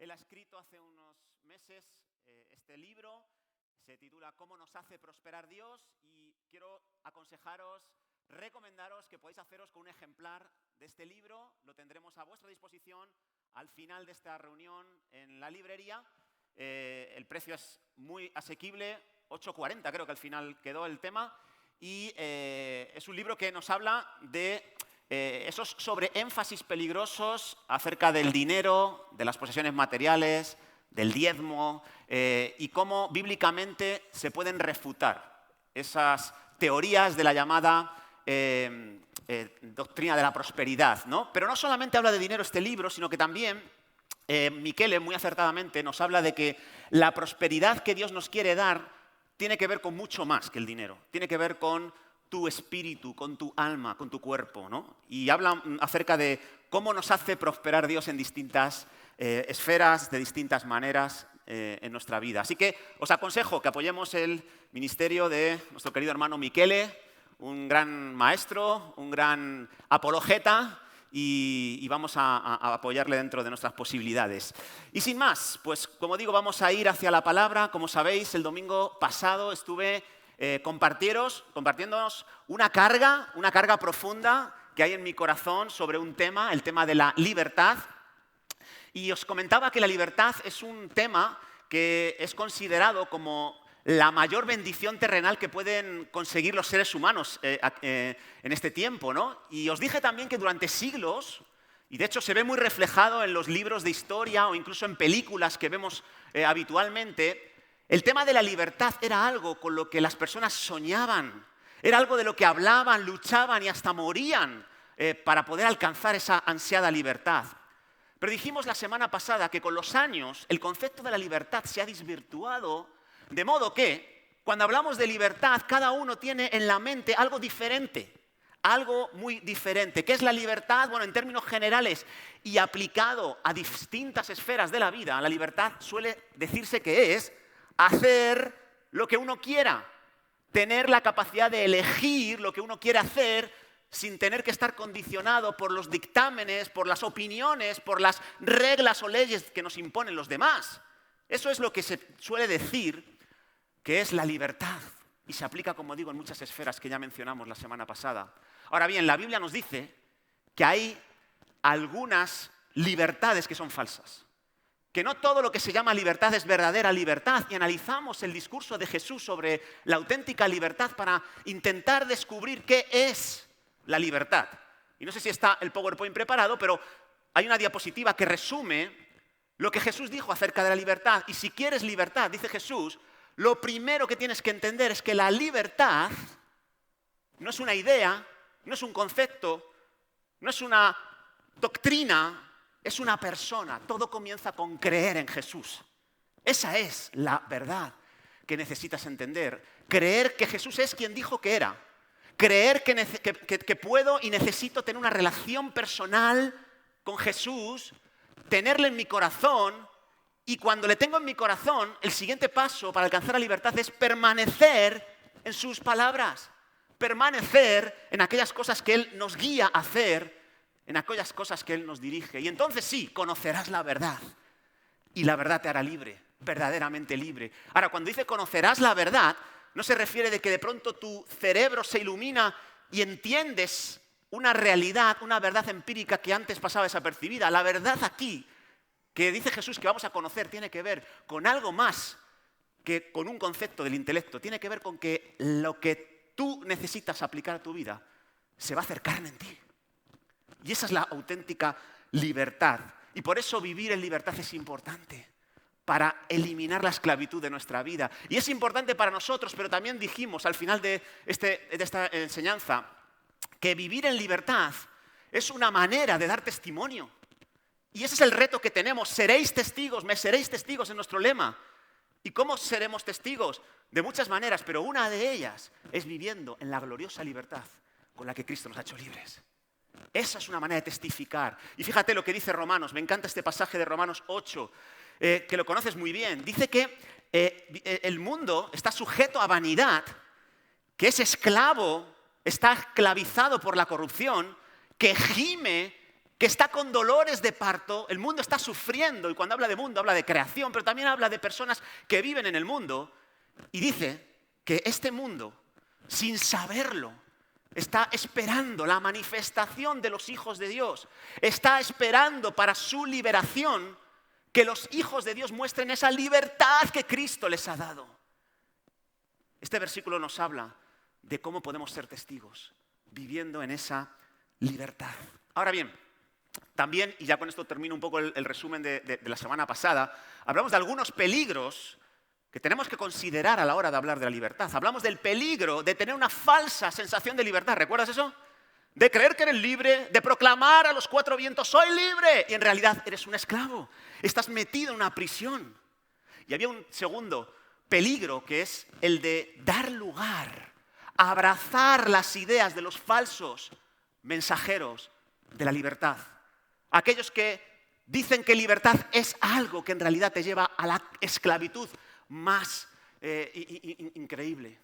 Él ha escrito hace unos meses este libro, se titula ¿Cómo nos hace prosperar Dios? Y quiero aconsejaros, recomendaros que podáis haceros con un ejemplar de este libro. Lo tendremos a vuestra disposición al final de esta reunión en la librería. El precio es muy asequible, 8,40 creo que al final quedó el tema. Y es un libro que nos habla de esos sobreénfasis peligrosos acerca del dinero, de las posesiones materiales, del diezmo, y cómo bíblicamente se pueden refutar esas teorías de la llamada doctrina de la prosperidad, ¿no? Pero no solamente habla de dinero este libro, sino que también Michele muy acertadamente nos habla de que la prosperidad que Dios nos quiere dar tiene que ver con mucho más que el dinero. Tiene que ver con tu espíritu, con tu alma, con tu cuerpo, ¿no? Y habla acerca de cómo nos hace prosperar Dios en distintas esferas, de distintas maneras en nuestra vida. Así que os aconsejo que apoyemos el ministerio de nuestro querido hermano Michele, un gran maestro, un gran apologeta, y vamos a apoyarle dentro de nuestras posibilidades. Y sin más, pues como digo, vamos a ir hacia la palabra. Como sabéis, el domingo pasado estuve compartiéndonos una carga profunda que hay en mi corazón sobre un tema, el tema de la libertad. Y os comentaba que la libertad es un tema que es considerado como la mayor bendición terrenal que pueden conseguir los seres humanos en este tiempo, ¿no? Y os dije también que durante siglos, y de hecho se ve muy reflejado en los libros de historia o incluso en películas que vemos habitualmente, el tema de la libertad era algo con lo que las personas soñaban, era algo de lo que hablaban, luchaban y hasta morían para poder alcanzar esa ansiada libertad. Pero dijimos la semana pasada que con los años el concepto de la libertad se ha desvirtuado, de modo que cuando hablamos de libertad cada uno tiene en la mente algo diferente, algo muy diferente. ¿Qué es la libertad? Bueno, en términos generales y aplicado a distintas esferas de la vida, la libertad suele decirse que es hacer lo que uno quiera, tener la capacidad de elegir lo que uno quiere hacer sin tener que estar condicionado por los dictámenes, por las opiniones, por las reglas o leyes que nos imponen los demás. Eso es lo que se suele decir que es la libertad. Y se aplica, como digo, en muchas esferas que ya mencionamos la semana pasada. Ahora bien, la Biblia nos dice que hay algunas libertades que son falsas. Que no todo lo que se llama libertad es verdadera libertad. Y analizamos el discurso de Jesús sobre la auténtica libertad para intentar descubrir qué es la libertad. Y no sé si está el PowerPoint preparado, pero hay una diapositiva que resume lo que Jesús dijo acerca de la libertad. Y si quieres libertad, dice Jesús, lo primero que tienes que entender es que la libertad no es una idea, no es un concepto, no es una doctrina, es una persona. Todo comienza con creer en Jesús. Esa es la verdad que necesitas entender. Creer que Jesús es quien dijo que era. Creer que puedo y necesito tener una relación personal con Jesús, tenerle en mi corazón, y cuando le tengo en mi corazón, el siguiente paso para alcanzar la libertad es permanecer en sus palabras, permanecer en aquellas cosas que Él nos guía a hacer, en aquellas cosas que Él nos dirige. Y entonces sí, conocerás la verdad, y la verdad te hará libre, verdaderamente libre. Ahora, cuando dice conocerás la verdad, no se refiere de que de pronto tu cerebro se ilumina y entiendes una realidad, una verdad empírica que antes pasaba desapercibida. La verdad aquí, que dice Jesús que vamos a conocer, tiene que ver con algo más que con un concepto del intelecto. Tiene que ver con que lo que tú necesitas aplicar a tu vida se va a hacer carne en ti. Y esa es la auténtica libertad. Y por eso vivir en libertad es importante, para eliminar la esclavitud de nuestra vida. Y es importante para nosotros, pero también dijimos al final de esta enseñanza que vivir en libertad es una manera de dar testimonio. Y ese es el reto que tenemos. Seréis testigos, me seréis testigos en nuestro lema. ¿Y cómo seremos testigos? De muchas maneras, pero una de ellas es viviendo en la gloriosa libertad con la que Cristo nos ha hecho libres. Esa es una manera de testificar. Y fíjate lo que dice Romanos. Me encanta este pasaje de Romanos 8, que lo conoces muy bien. Dice que el mundo está sujeto a vanidad, que es esclavo, está esclavizado por la corrupción, que gime, que está con dolores de parto, el mundo está sufriendo, y cuando habla de mundo habla de creación, pero también habla de personas que viven en el mundo, y dice que este mundo, sin saberlo, está esperando la manifestación de los hijos de Dios, está esperando para su liberación que los hijos de Dios muestren esa libertad que Cristo les ha dado. Este versículo nos habla de cómo podemos ser testigos, viviendo en esa libertad. Ahora bien, también, y ya con esto termino un poco el resumen de la semana pasada, hablamos de algunos peligros que tenemos que considerar a la hora de hablar de la libertad. Hablamos del peligro de tener una falsa sensación de libertad. ¿Recuerdas eso? De creer que eres libre, de proclamar a los cuatro vientos, ¡soy libre! Y en realidad eres un esclavo. Estás metido en una prisión. Y había un segundo peligro que es el de dar lugar, abrazar las ideas de los falsos mensajeros de la libertad. Aquellos que dicen que libertad es algo que en realidad te lleva a la esclavitud más increíble.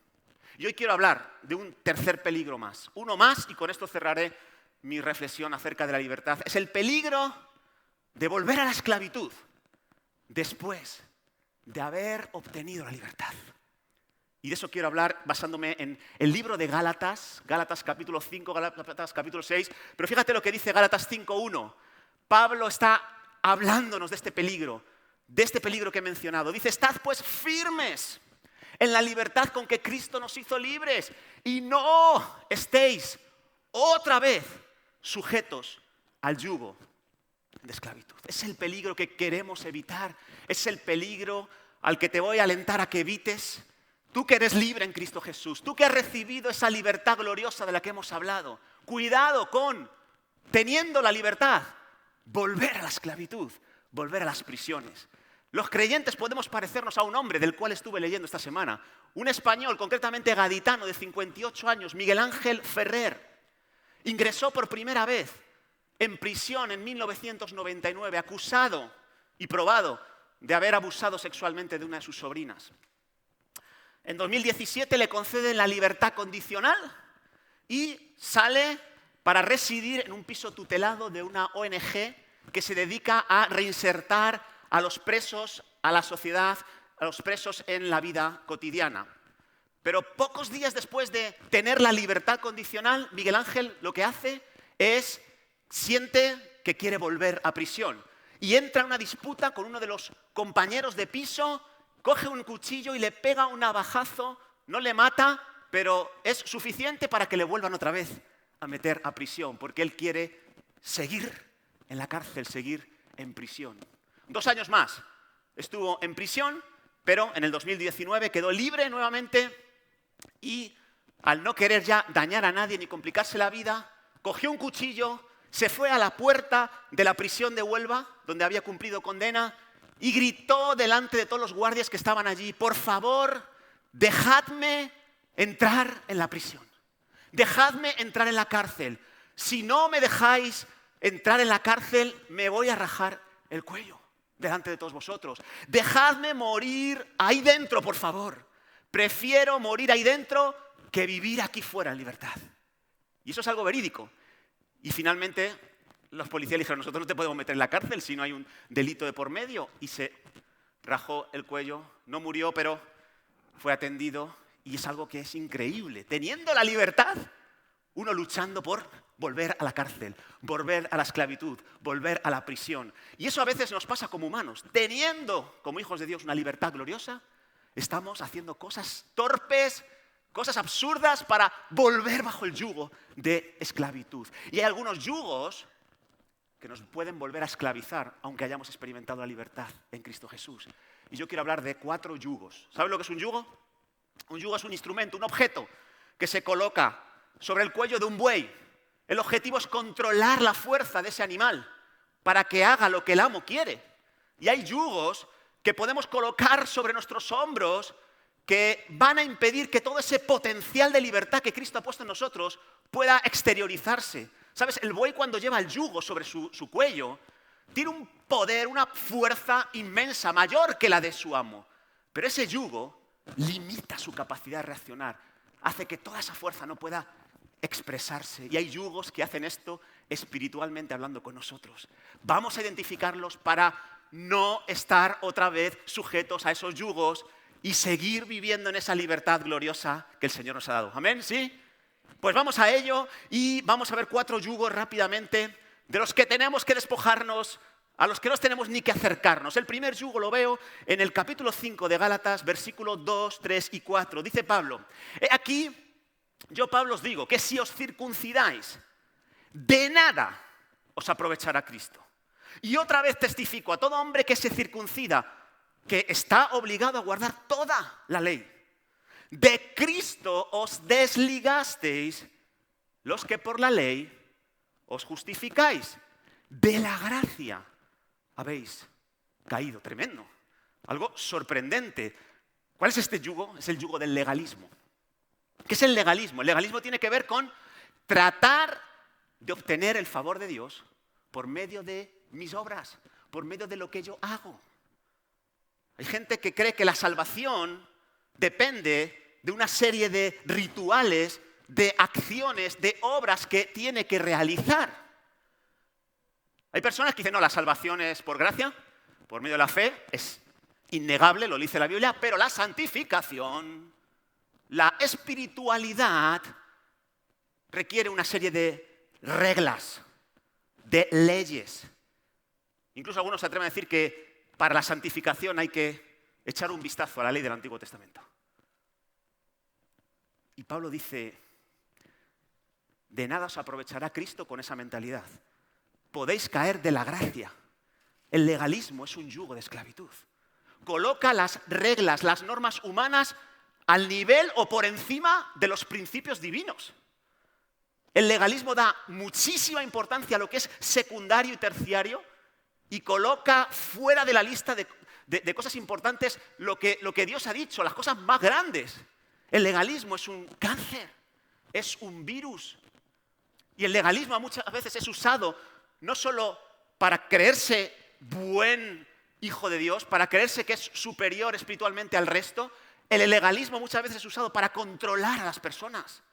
Y hoy quiero hablar de un tercer peligro más. Uno más, y con esto cerraré mi reflexión acerca de la libertad. Es el peligro de volver a la esclavitud después de haber obtenido la libertad. Y de eso quiero hablar basándome en el libro de Gálatas, Gálatas capítulo 5, Gálatas capítulo 6. Pero fíjate lo que dice Gálatas 5:1. Pablo está hablándonos de este peligro que he mencionado. Dice, estad pues firmes en la libertad con que Cristo nos hizo libres y no estéis otra vez sujetos al yugo de esclavitud. Es el peligro que queremos evitar, es el peligro al que te voy a alentar a que evites. Tú que eres libre en Cristo Jesús, tú que has recibido esa libertad gloriosa de la que hemos hablado, cuidado con, teniendo la libertad, volver a la esclavitud, volver a las prisiones. Los creyentes podemos parecernos a un hombre del cual estuve leyendo esta semana, un español, concretamente gaditano de 58 años, Miguel Ángel Ferrer. Ingresó por primera vez en prisión en 1999, acusado y probado de haber abusado sexualmente de una de sus sobrinas. En 2017 le conceden la libertad condicional y sale para residir en un piso tutelado de una ONG que se dedica a reinsertar a los presos, a la sociedad, a los presos en la vida cotidiana. Pero pocos días después de tener la libertad condicional, Miguel Ángel lo que hace es, siente que quiere volver a prisión y entra en una disputa con uno de los compañeros de piso, coge un cuchillo y le pega un navajazo, no le mata, pero es suficiente para que le vuelvan otra vez a meter a prisión, porque él quiere seguir en la cárcel, seguir en prisión. 2 años más estuvo en prisión, pero en el 2019 quedó libre nuevamente y al no querer ya dañar a nadie ni complicarse la vida, cogió un cuchillo, se fue a la puerta de la prisión de Huelva, donde había cumplido condena, y gritó delante de todos los guardias que estaban allí, por favor, dejadme entrar en la prisión, dejadme entrar en la cárcel. Si no me dejáis entrar en la cárcel, me voy a rajar el cuello delante de todos vosotros. Dejadme morir ahí dentro, por favor. Prefiero morir ahí dentro que vivir aquí fuera en libertad. Y eso es algo verídico. Y finalmente los policías le dijeron, nosotros no te podemos meter en la cárcel si no hay un delito de por medio. Y se rajó el cuello, no murió, pero fue atendido. Y es algo que es increíble. Teniendo la libertad, uno luchando por volver a la cárcel, volver a la esclavitud, volver a la prisión. Y eso a veces nos pasa como humanos. Teniendo, como hijos de Dios, una libertad gloriosa, estamos haciendo cosas torpes, cosas absurdas para volver bajo el yugo de esclavitud. Y hay algunos yugos que nos pueden volver a esclavizar, aunque hayamos experimentado la libertad en Cristo Jesús. Y yo quiero hablar de 4 yugos. ¿Sabes lo que es un yugo? Un yugo es un instrumento, un objeto que se coloca sobre el cuello de un buey. El objetivo es controlar la fuerza de ese animal para que haga lo que el amo quiere. Y hay yugos que podemos colocar sobre nuestros hombros que van a impedir que todo ese potencial de libertad que Cristo ha puesto en nosotros pueda exteriorizarse. ¿Sabes? El buey cuando lleva el yugo sobre su cuello tiene un poder, una fuerza inmensa, mayor que la de su amo. Pero ese yugo limita su capacidad de reaccionar, hace que toda esa fuerza no pueda expresarse. Y hay yugos que hacen esto espiritualmente hablando con nosotros. Vamos a identificarlos para no estar otra vez sujetos a esos yugos y seguir viviendo en esa libertad gloriosa que el Señor nos ha dado. ¿Amén? ¿Sí? Pues vamos a ello y vamos a ver 4 yugos rápidamente de los que tenemos que despojarnos, a los que no tenemos ni que acercarnos. El primer yugo lo veo en el capítulo 5 de Gálatas, versículos 2, 3 y 4. Dice Pablo, aquí yo, Pablo, os digo que si os circuncidáis, de nada os aprovechará Cristo. Y otra vez testifico a todo hombre que se circuncida, que está obligado a guardar toda la ley. De Cristo os desligasteis los que por la ley os justificáis. De la gracia habéis caído. Tremendo. Algo sorprendente. ¿Cuál es este yugo? Es el yugo del legalismo. ¿Qué es el legalismo? El legalismo tiene que ver con tratar de obtener el favor de Dios por medio de mis obras, por medio de lo que yo hago. Hay gente que cree que la salvación depende de una serie de rituales, de acciones, de obras que tiene que realizar. Hay personas que dicen, no, la salvación es por gracia, por medio de la fe, es innegable, lo dice la Biblia, pero la santificación, la espiritualidad, requiere una serie de reglas, de leyes. Incluso algunos se atreven a decir que para la santificación hay que echar un vistazo a la ley del Antiguo Testamento. Y Pablo dice, de nada os aprovechará Cristo con esa mentalidad. Podéis caer de la gracia. El legalismo es un yugo de esclavitud. Coloca las reglas, las normas humanas al nivel o por encima de los principios divinos. El legalismo da muchísima importancia a lo que es secundario y terciario y coloca fuera de la lista de cosas importantes lo que Dios ha dicho, las cosas más grandes. El legalismo es un cáncer, es un virus. Y el legalismo muchas veces es usado no solo para creerse buen hijo de Dios, para creerse que es superior espiritualmente al resto. El legalismo muchas veces es usado para controlar a las personas.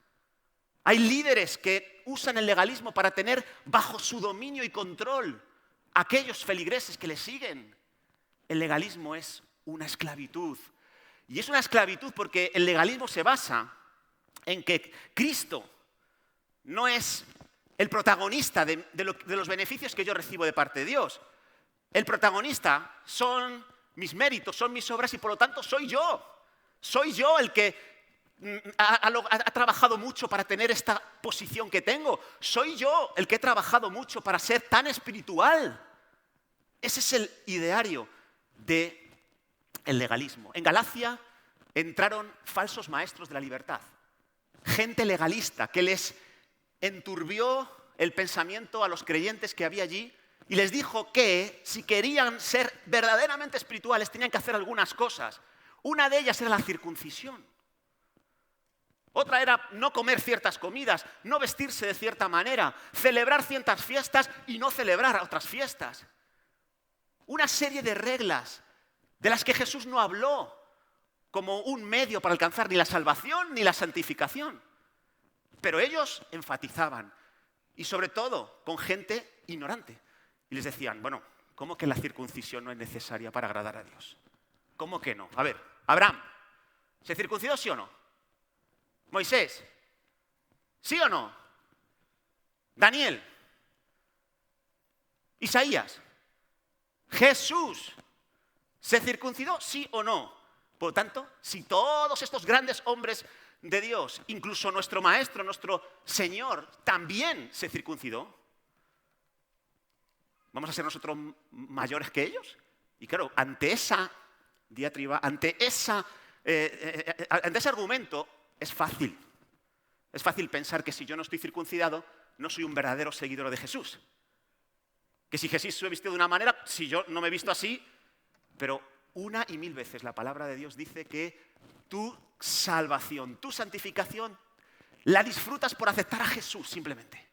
Hay líderes que usan el legalismo para tener bajo su dominio y control a aquellos feligreses que le siguen. El legalismo es una esclavitud. Y es una esclavitud porque el legalismo se basa en que Cristo no es el protagonista de los beneficios que yo recibo de parte de Dios. El protagonista son mis méritos, son mis obras y por lo tanto soy yo. Soy yo el que ha trabajado mucho para tener esta posición que tengo. Soy yo el que he trabajado mucho para ser tan espiritual. Ese es el ideario del legalismo. En Galacia entraron falsos maestros de la libertad. Gente legalista que les enturbió el pensamiento a los creyentes que había allí y les dijo que si querían ser verdaderamente espirituales tenían que hacer algunas cosas. Una de ellas era la circuncisión. Otra era no comer ciertas comidas, no vestirse de cierta manera, celebrar ciertas fiestas y no celebrar otras fiestas. Una serie de reglas de las que Jesús no habló como un medio para alcanzar ni la salvación ni la santificación. Pero ellos enfatizaban, y sobre todo con gente ignorante. Y les decían, bueno, ¿cómo que la circuncisión no es necesaria para agradar a Dios? ¿Cómo que no? A ver, Abraham, ¿se circuncidó sí o no? Moisés, ¿sí o no? Daniel, Isaías, Jesús, ¿se circuncidó sí o no? Por lo tanto, si todos estos grandes hombres de Dios, incluso nuestro Maestro, nuestro Señor, también se circuncidó, ¿vamos a ser nosotros mayores que ellos? Y claro, ante esa diatriba, ante ese argumento, es fácil pensar que si yo no estoy circuncidado, no soy un verdadero seguidor de Jesús. Que si Jesús se vestido de una manera, si yo no me he visto así, pero una y mil veces la palabra de Dios dice que tu salvación, tu santificación, la disfrutas por aceptar a Jesús simplemente.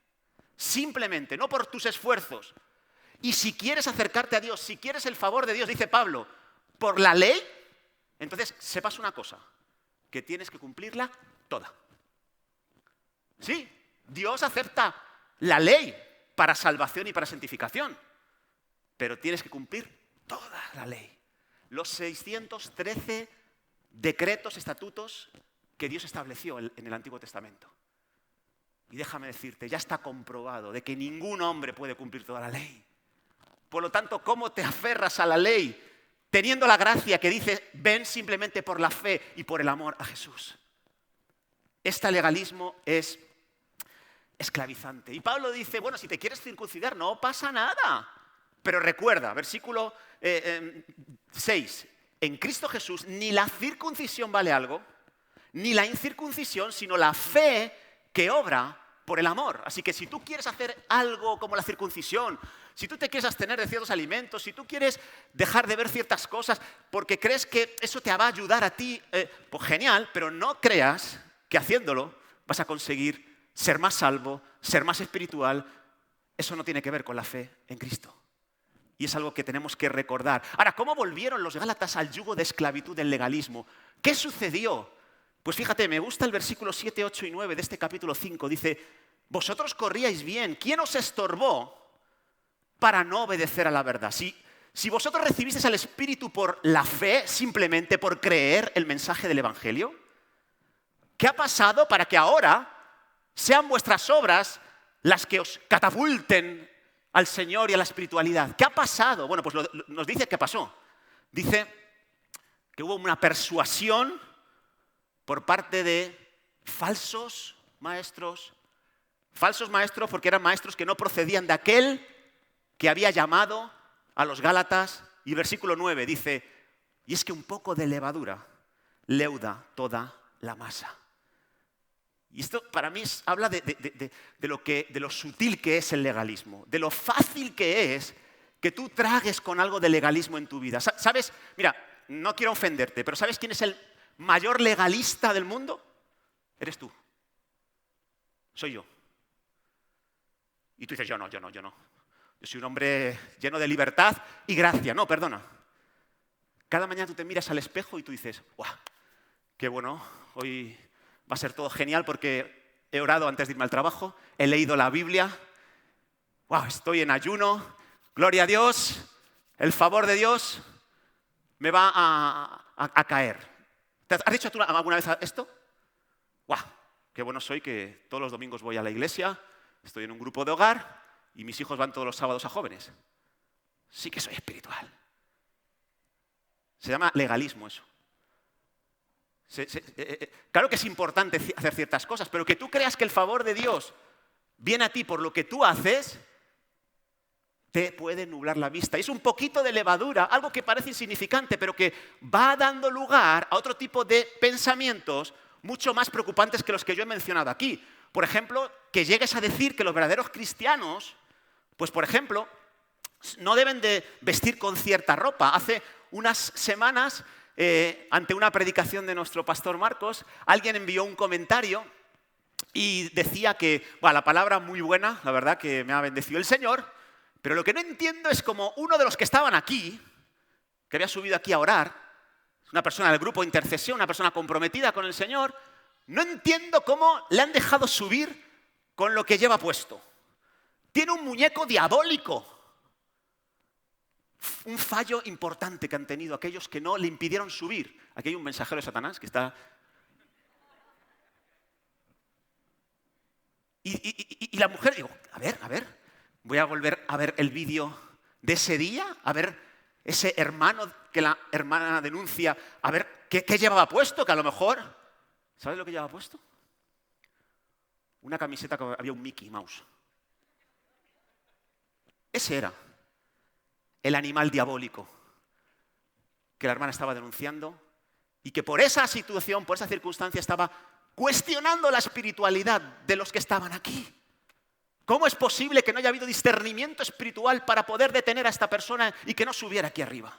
Simplemente, no por tus esfuerzos. Y si quieres acercarte a Dios, si quieres el favor de Dios, dice Pablo, por la ley, entonces sepas una cosa, que tienes que cumplirla toda. Sí, Dios acepta la ley, para salvación y para santificación. Pero tienes que cumplir toda la ley. Los 613 decretos, estatutos que Dios estableció en el Antiguo Testamento. Y déjame decirte, ya está comprobado de que ningún hombre puede cumplir toda la ley. Por lo tanto, ¿cómo te aferras a la ley teniendo la gracia que dice, ven simplemente por la fe y por el amor a Jesús? Este legalismo es esclavizante. Y Pablo dice, bueno, si te quieres circuncidar, no pasa nada. Pero recuerda, versículo 6, en Cristo Jesús ni la circuncisión vale algo, ni la incircuncisión, sino la fe que obra por el amor. Así que si tú quieres hacer algo como la circuncisión, si tú te quieres abstener de ciertos alimentos, si tú quieres dejar de ver ciertas cosas porque crees que eso te va a ayudar a ti, pues genial, pero no creas que haciéndolo vas a conseguir ser más salvo, ser más espiritual. Eso no tiene que ver con la fe en Cristo. Y es algo que tenemos que recordar. Ahora, ¿cómo volvieron los gálatas al yugo de esclavitud del legalismo? ¿Qué sucedió? Pues fíjate, me gusta el versículo 7, 8 y 9 de este capítulo 5. Dice, vosotros corríais bien. ¿Quién os estorbó para no obedecer a la verdad? Si vosotros recibisteis al Espíritu por la fe, simplemente por creer el mensaje del Evangelio, ¿qué ha pasado para que ahora sean vuestras obras las que os catapulten al Señor y a la espiritualidad? ¿Qué ha pasado? Bueno, pues nos dice qué pasó. Dice que hubo una persuasión por parte de falsos maestros porque eran maestros que no procedían de aquel que había llamado a los Gálatas. Y versículo 9 dice, y es que un poco de levadura leuda toda la masa. Y esto para mí habla de lo sutil que es el legalismo, de lo fácil que es que tú tragues con algo de legalismo en tu vida. ¿Sabes? Mira, no quiero ofenderte, pero ¿sabes quién es el mayor legalista del mundo? Eres tú. Soy yo. Y tú dices, yo no. Yo soy un hombre lleno de libertad y gracia. No, perdona. Cada mañana tú te miras al espejo y tú dices, ¡guau! Qué bueno, hoy va a ser todo genial porque he orado antes de irme al trabajo, he leído la Biblia, ¡wow! Estoy en ayuno, gloria a Dios, el favor de Dios me va a caer. ¿Te has dicho tú alguna vez esto? ¡Guau! Qué bueno soy que todos los domingos voy a la iglesia, estoy en un grupo de hogar y mis hijos van todos los sábados a jóvenes. Sí que soy espiritual. Se llama legalismo eso. Claro que es importante hacer ciertas cosas, pero que tú creas que el favor de Dios viene a ti por lo que tú haces, te puede nublar la vista. Y es un poquito de levadura, algo que parece insignificante, pero que va dando lugar a otro tipo de pensamientos mucho más preocupantes que los que yo he mencionado aquí. Por ejemplo, que llegues a decir que los verdaderos cristianos, pues por ejemplo, no deben de vestir con cierta ropa. Hace unas semanas, ante una predicación de nuestro pastor Marcos, alguien envió un comentario y decía que, bueno, la palabra muy buena, la verdad que me ha bendecido el Señor, pero lo que no entiendo es como uno de los que estaban aquí, que había subido aquí a orar, una persona del grupo de intercesión, una persona comprometida con el Señor, no entiendo cómo le han dejado subir con lo que lleva puesto. Tiene un muñeco diabólico. Un fallo importante que han tenido aquellos que no le impidieron subir. Aquí hay un mensajero de Satanás que está... Y la mujer, digo, a ver, voy a volver a ver el vídeo de ese día, a ver ese hermano que la hermana denuncia, a ver qué llevaba puesto, que a lo mejor... ¿Sabes lo que llevaba puesto? Una camiseta que había un Mickey Mouse. Ese era el animal diabólico que la hermana estaba denunciando y que por esa situación, por esa circunstancia, estaba cuestionando la espiritualidad de los que estaban aquí. ¿Cómo es posible que no haya habido discernimiento espiritual para poder detener a esta persona y que no subiera aquí arriba?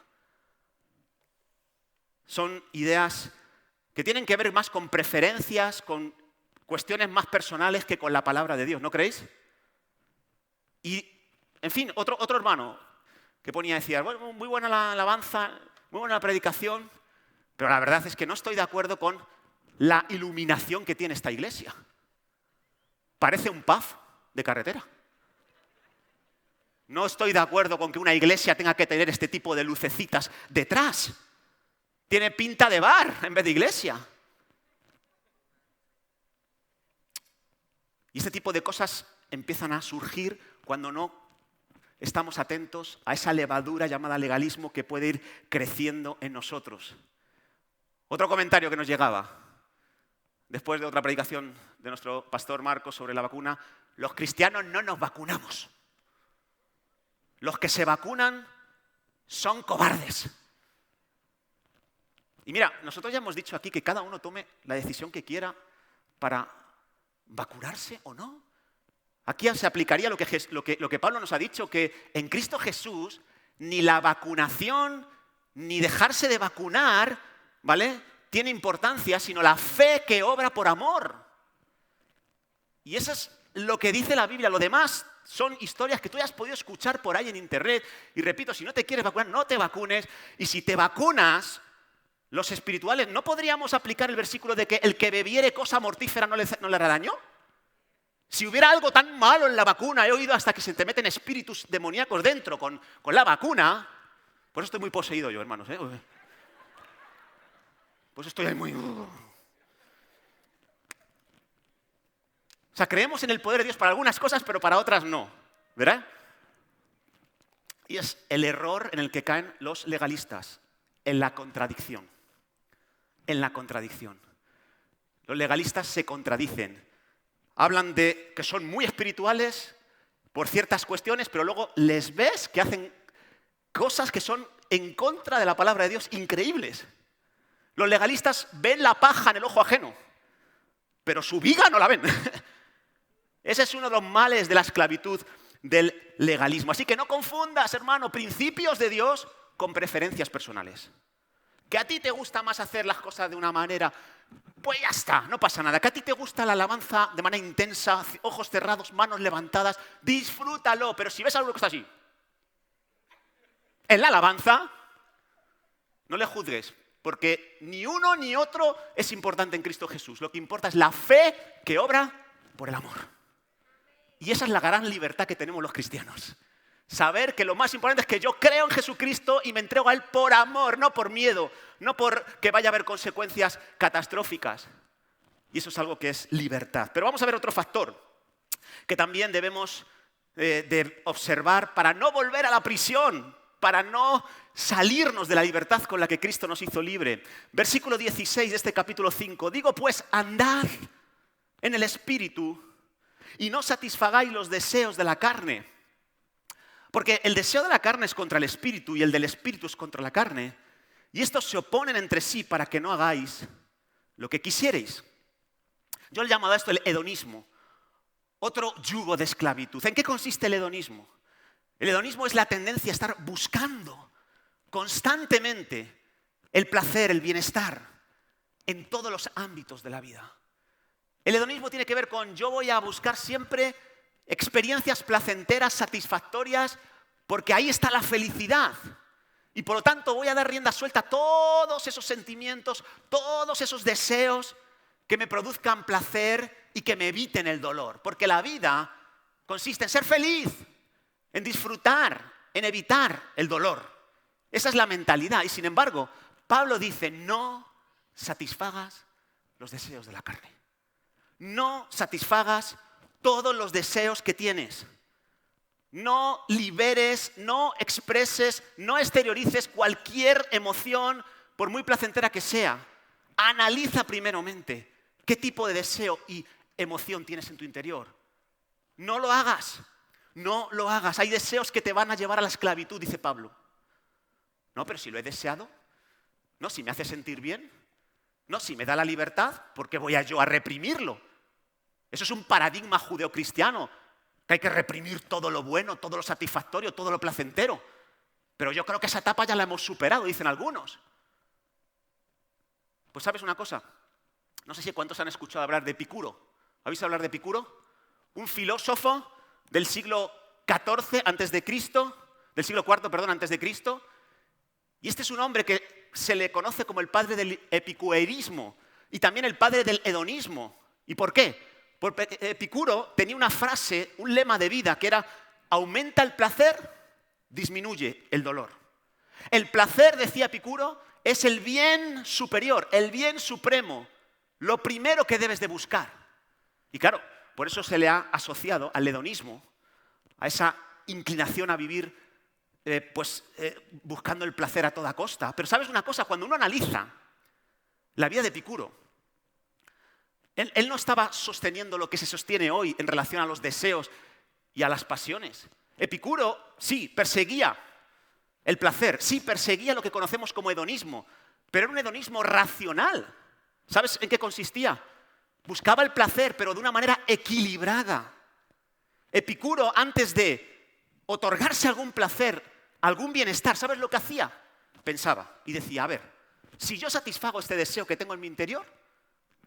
Son ideas que tienen que ver más con preferencias, con cuestiones más personales que con la palabra de Dios, ¿no creéis? Y, en fin, otro hermano que decía, bueno, muy buena la alabanza, muy buena la predicación, pero la verdad es que no estoy de acuerdo con la iluminación que tiene esta iglesia. Parece un pub de carretera. No estoy de acuerdo con que una iglesia tenga que tener este tipo de lucecitas detrás. Tiene pinta de bar en vez de iglesia. Y este tipo de cosas empiezan a surgir cuando no estamos atentos a esa levadura llamada legalismo que puede ir creciendo en nosotros. Otro comentario que nos llegaba, después de otra predicación de nuestro pastor Marcos sobre la vacuna: los cristianos no nos vacunamos. Los que se vacunan son cobardes. Y mira, nosotros ya hemos dicho aquí que cada uno tome la decisión que quiera para vacunarse o no. Aquí se aplicaría lo que Pablo nos ha dicho, que en Cristo Jesús ni la vacunación ni dejarse de vacunar, ¿vale?, tiene importancia, sino la fe que obra por amor. Y eso es lo que dice la Biblia. Lo demás son historias que tú ya has podido escuchar por ahí en internet. Y repito, si no te quieres vacunar, no te vacunes. Y si te vacunas, los espirituales, ¿no podríamos aplicar el versículo de que el que bebiere cosa mortífera no le hará daño? Si hubiera algo tan malo en la vacuna, he oído hasta que se te meten espíritus demoníacos dentro con la vacuna. Por eso estoy muy poseído yo, hermanos, ¿eh? Pues estoy ahí muy... O sea, creemos en el poder de Dios para algunas cosas, pero para otras no, ¿verdad? Y es el error en el que caen los legalistas, en la contradicción. En la contradicción. Los legalistas se contradicen. Hablan de que son muy espirituales por ciertas cuestiones, pero luego les ves que hacen cosas que son en contra de la palabra de Dios, increíbles. Los legalistas ven la paja en el ojo ajeno, pero su viga no la ven. Ese es uno de los males de la esclavitud del legalismo. Así que no confundas, hermano, principios de Dios con preferencias personales. Que a ti te gusta más hacer las cosas de una manera, pues ya está, no pasa nada. Que a ti te gusta la alabanza de manera intensa, ojos cerrados, manos levantadas, disfrútalo. Pero si ves algo que está así, en la alabanza, no le juzgues. Porque ni uno ni otro es importante en Cristo Jesús. Lo que importa es la fe que obra por el amor. Y esa es la gran libertad que tenemos los cristianos. Saber que lo más importante es que yo creo en Jesucristo y me entrego a Él por amor, no por miedo, no por que vaya a haber consecuencias catastróficas. Y eso es algo que es libertad. Pero vamos a ver otro factor que también debemos de observar para no volver a la prisión, para no salirnos de la libertad con la que Cristo nos hizo libre. Versículo 16 de este capítulo 5. Digo pues, andad en el Espíritu y no satisfagáis los deseos de la carne. Porque el deseo de la carne es contra el Espíritu y el del Espíritu es contra la carne. Y estos se oponen entre sí para que no hagáis lo que quisierais. Yo le he llamado a esto el hedonismo. Otro yugo de esclavitud. ¿En qué consiste el hedonismo? El hedonismo es la tendencia a estar buscando constantemente el placer, el bienestar en todos los ámbitos de la vida. El hedonismo tiene que ver con yo voy a buscar siempre experiencias placenteras, satisfactorias, porque ahí está la felicidad. Y por lo tanto voy a dar rienda suelta a todos esos sentimientos, todos esos deseos que me produzcan placer y que me eviten el dolor. Porque la vida consiste en ser feliz, en disfrutar, en evitar el dolor. Esa es la mentalidad. Y sin embargo, Pablo dice, no satisfagas los deseos de la carne. No satisfagas todos los deseos que tienes. No liberes, no expreses, no exteriorices cualquier emoción, por muy placentera que sea. Analiza primeramente qué tipo de deseo y emoción tienes en tu interior. No lo hagas. No lo hagas. Hay deseos que te van a llevar a la esclavitud, dice Pablo. No, pero si lo he deseado. No, si me hace sentir bien. No, si me da la libertad, ¿por qué voy yo a reprimirlo? Eso es un paradigma judeocristiano, que hay que reprimir todo lo bueno, todo lo satisfactorio, todo lo placentero. Pero yo creo que esa etapa ya la hemos superado, dicen algunos. Pues ¿sabes una cosa? No sé si cuántos han escuchado hablar de Epicuro. ¿Habéis hablar de Epicuro? Un filósofo del siglo XIV antes de Cristo, del siglo IV, perdón, antes de Cristo. Y este es un hombre que se le conoce como el padre del epicureísmo y también el padre del hedonismo. ¿Y por qué? Porque Epicuro tenía una frase, un lema de vida que era: aumenta el placer, disminuye el dolor. El placer, decía Epicuro, es el bien superior, el bien supremo, lo primero que debes de buscar. Y claro, por eso se le ha asociado al hedonismo, a esa inclinación a vivir buscando el placer a toda costa. Pero ¿sabes una cosa? Cuando uno analiza la vida de Epicuro, él no estaba sosteniendo lo que se sostiene hoy en relación a los deseos y a las pasiones. Epicuro sí perseguía el placer, sí perseguía lo que conocemos como hedonismo, pero era un hedonismo racional. ¿Sabes en qué consistía? Buscaba el placer, pero de una manera equilibrada. Epicuro, antes de otorgarse algún placer, algún bienestar, ¿sabes lo que hacía? Pensaba y decía, a ver, si yo satisfago este deseo que tengo en mi interior,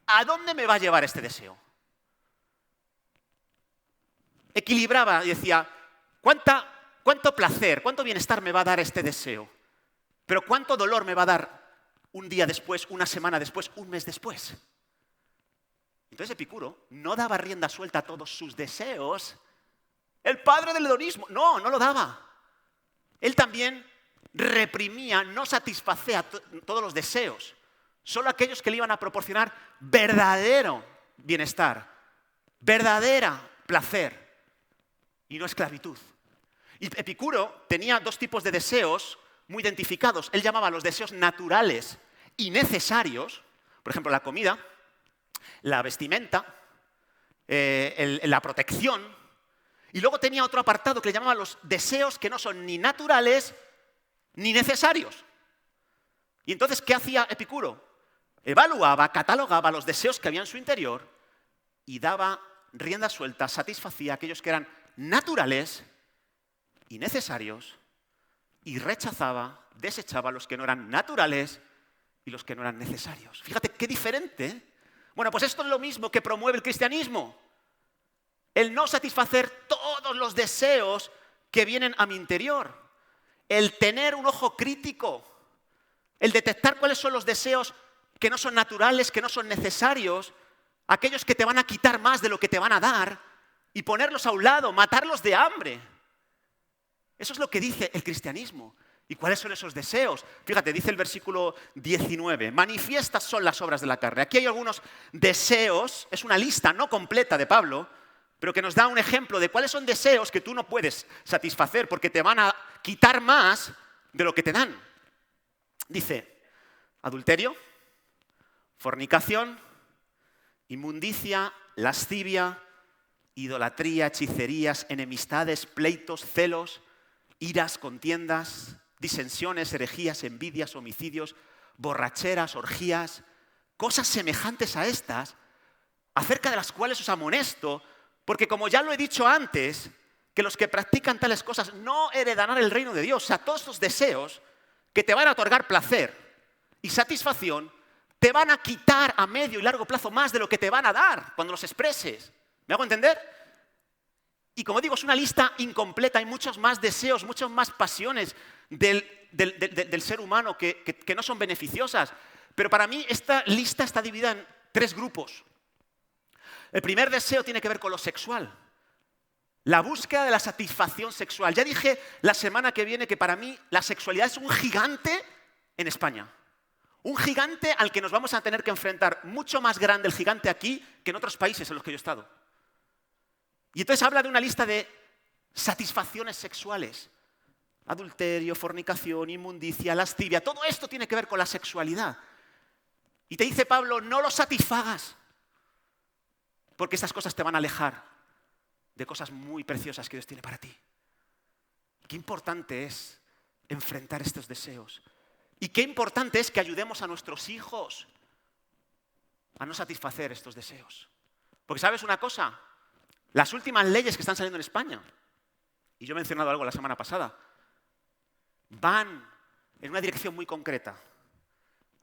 ¿a dónde me va a llevar este deseo? Equilibraba y decía, ¿cuánto placer, cuánto bienestar me va a dar este deseo? Pero ¿cuánto dolor me va a dar un día después, una semana después, un mes después? Entonces Epicuro no daba rienda suelta a todos sus deseos. El padre del hedonismo, no lo daba. Él también reprimía, no satisfacía todos los deseos, solo aquellos que le iban a proporcionar verdadero bienestar, verdadera placer y no esclavitud. Y Epicuro tenía dos tipos de deseos muy identificados. Él llamaba los deseos naturales y necesarios, por ejemplo, la comida, la vestimenta, la protección. Y luego tenía otro apartado que le llamaba los deseos que no son ni naturales ni necesarios. Y entonces, ¿qué hacía Epicuro? Evaluaba, catalogaba los deseos que había en su interior y daba rienda suelta, satisfacía aquellos que eran naturales y necesarios y rechazaba, desechaba los que no eran naturales y los que no eran necesarios. Fíjate qué diferente, ¿eh? Bueno, pues esto es lo mismo que promueve el cristianismo. El no satisfacer todos los deseos que vienen a mi interior. El tener un ojo crítico. El detectar cuáles son los deseos que no son naturales, que no son necesarios. Aquellos que te van a quitar más de lo que te van a dar. Y ponerlos a un lado, matarlos de hambre. Eso es lo que dice el cristianismo. ¿Y cuáles son esos deseos? Fíjate, dice el versículo 19. Manifiestas son las obras de la carne. Aquí hay algunos deseos, es una lista no completa de Pablo, pero que nos da un ejemplo de cuáles son deseos que tú no puedes satisfacer porque te van a quitar más de lo que te dan. Dice, adulterio, fornicación, inmundicia, lascivia, idolatría, hechicerías, enemistades, pleitos, celos, iras, contiendas, disensiones, herejías, envidias, homicidios, borracheras, orgías, cosas semejantes a estas, acerca de las cuales os amonesto, porque como ya lo he dicho antes, que los que practican tales cosas no heredarán el reino de Dios. O sea, todos estos deseos que te van a otorgar placer y satisfacción, te van a quitar a medio y largo plazo más de lo que te van a dar cuando los expreses. ¿Me hago entender? Y como digo, es una lista incompleta, hay muchos más deseos, muchas más pasiones del ser humano que no son beneficiosas. Pero para mí esta lista está dividida en 3 grupos. El primer deseo tiene que ver con lo sexual. La búsqueda de la satisfacción sexual. Ya dije la semana que viene que para mí la sexualidad es un gigante en España. Un gigante al que nos vamos a tener que enfrentar, mucho más grande el gigante aquí que en otros países en los que yo he estado. Y entonces habla de una lista de satisfacciones sexuales. Adulterio, fornicación, inmundicia, lascivia. Todo esto tiene que ver con la sexualidad. Y te dice Pablo, no lo satisfagas. Porque estas cosas te van a alejar de cosas muy preciosas que Dios tiene para ti. Qué importante es enfrentar estos deseos. Y qué importante es que ayudemos a nuestros hijos a no satisfacer estos deseos. Porque ¿sabes una cosa? Las últimas leyes que están saliendo en España, y yo he mencionado algo la semana pasada, van en una dirección muy concreta.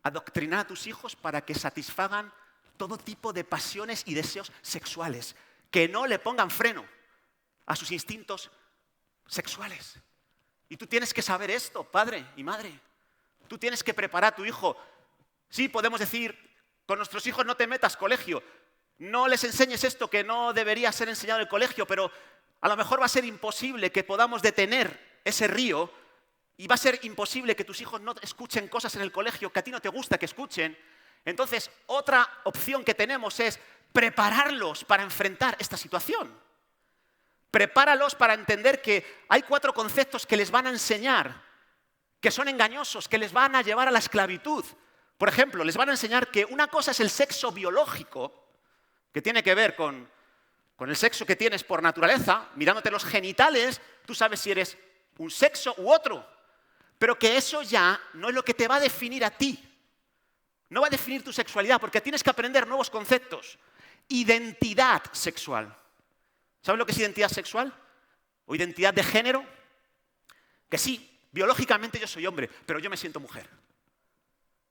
Adoctrinar a tus hijos para que satisfagan todo tipo de pasiones y deseos sexuales. Que no le pongan freno a sus instintos sexuales. Y tú tienes que saber esto, padre y madre. Tú tienes que preparar a tu hijo. Sí, podemos decir, con nuestros hijos no te metas colegio, No les enseñes esto que no debería ser enseñado en el colegio, pero a lo mejor va a ser imposible que podamos detener ese río y va a ser imposible que tus hijos no escuchen cosas en el colegio que a ti no te gusta que escuchen. Entonces, otra opción que tenemos es prepararlos para enfrentar esta situación. Prepáralos para entender que hay 4 conceptos que les van a enseñar, que son engañosos, que les van a llevar a la esclavitud. Por ejemplo, les van a enseñar que una cosa es el sexo biológico, que tiene que ver con el sexo que tienes por naturaleza. Mirándote los genitales, tú sabes si eres un sexo u otro. Pero que eso ya no es lo que te va a definir a ti. No va a definir tu sexualidad, porque tienes que aprender nuevos conceptos. Identidad sexual. ¿Sabes lo que es identidad sexual? ¿O identidad de género? Que sí, biológicamente yo soy hombre, pero yo me siento mujer.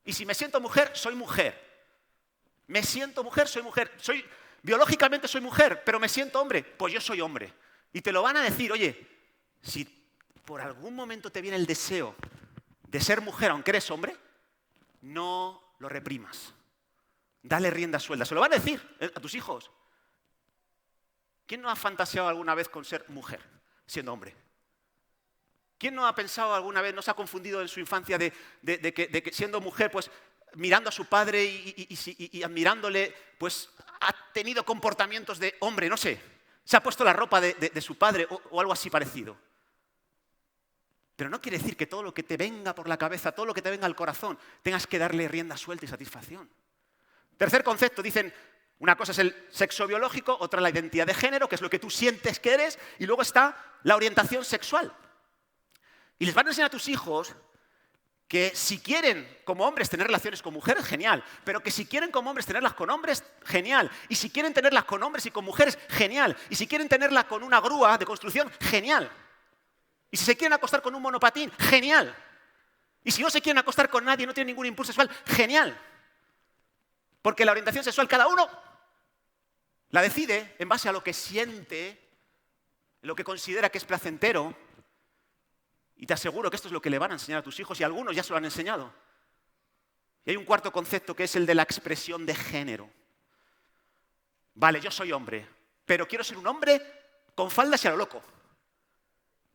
Y si me siento mujer, soy mujer. Me siento mujer, soy mujer. Biológicamente soy mujer, pero me siento hombre, pues yo soy hombre. Y te lo van a decir, oye, si por algún momento te viene el deseo de ser mujer, aunque eres hombre, no lo reprimas. Dale rienda suelta. Se lo van a decir a tus hijos. ¿Quién no ha fantaseado alguna vez con ser mujer, siendo hombre? ¿Quién no ha pensado alguna vez, no se ha confundido en su infancia de que siendo mujer, pues mirando a su padre y admirándole, pues ha tenido comportamientos de hombre, no sé, se ha puesto la ropa de su padre o algo así parecido? Pero no quiere decir que todo lo que te venga por la cabeza, todo lo que te venga al corazón, tengas que darle rienda suelta y satisfacción. Tercer concepto, dicen, una cosa es el sexo biológico, otra la identidad de género, que es lo que tú sientes que eres, y luego está la orientación sexual. Y les van a enseñar a tus hijos que si quieren como hombres tener relaciones con mujeres, genial, pero que si quieren como hombres tenerlas con hombres, genial, y si quieren tenerlas con hombres y con mujeres, genial, y si quieren tenerlas con una grúa de construcción, genial. Y si se quieren acostar con un monopatín, genial. Y si no se quieren acostar con nadie, no tienen ningún impulso sexual, genial. Porque la orientación sexual cada uno la decide en base a lo que siente, lo que considera que es placentero. Y te aseguro que esto es lo que le van a enseñar a tus hijos y algunos ya se lo han enseñado. Y hay un cuarto concepto que es el de la expresión de género. Vale, yo soy hombre, pero quiero ser un hombre con faldas y a lo loco.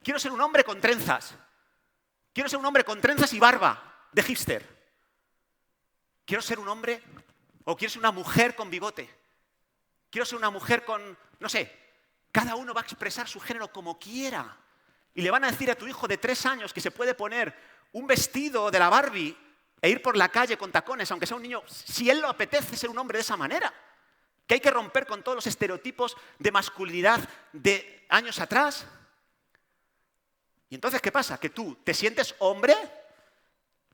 Quiero ser un hombre con trenzas. Quiero ser un hombre con trenzas y barba de hipster. Quiero ser un hombre, o quiero ser una mujer con bigote. Quiero ser una mujer con, no sé, cada uno va a expresar su género como quiera. Y le van a decir a tu hijo de 3 años que se puede poner un vestido de la Barbie e ir por la calle con tacones, aunque sea un niño, si él lo apetece ser un hombre de esa manera. Que hay que romper con todos los estereotipos de masculinidad de años atrás. Y entonces, ¿qué pasa? Que tú te sientes hombre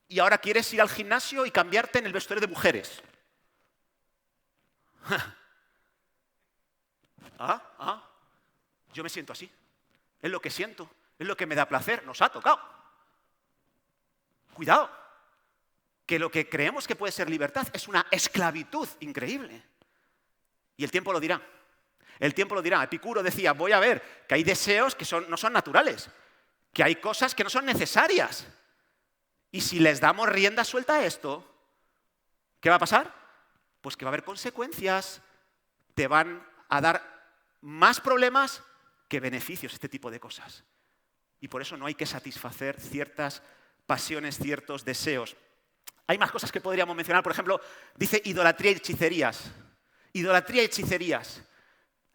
y ahora quieres ir al gimnasio y cambiarte en el vestuario de mujeres. Yo me siento así. Es lo que siento. Es lo que me da placer. Nos ha tocado. Cuidado. Que lo que creemos que puede ser libertad es una esclavitud increíble. Y el tiempo lo dirá. El tiempo lo dirá. Epicuro decía, voy a ver que hay deseos que no son naturales. Que hay cosas que no son necesarias. Y si les damos rienda suelta a esto, ¿qué va a pasar? Pues que va a haber consecuencias. Te van a dar más problemas que beneficios este tipo de cosas. Y por eso no hay que satisfacer ciertas pasiones, ciertos deseos. Hay más cosas que podríamos mencionar. Por ejemplo, dice idolatría y hechicerías. Idolatría y hechicerías.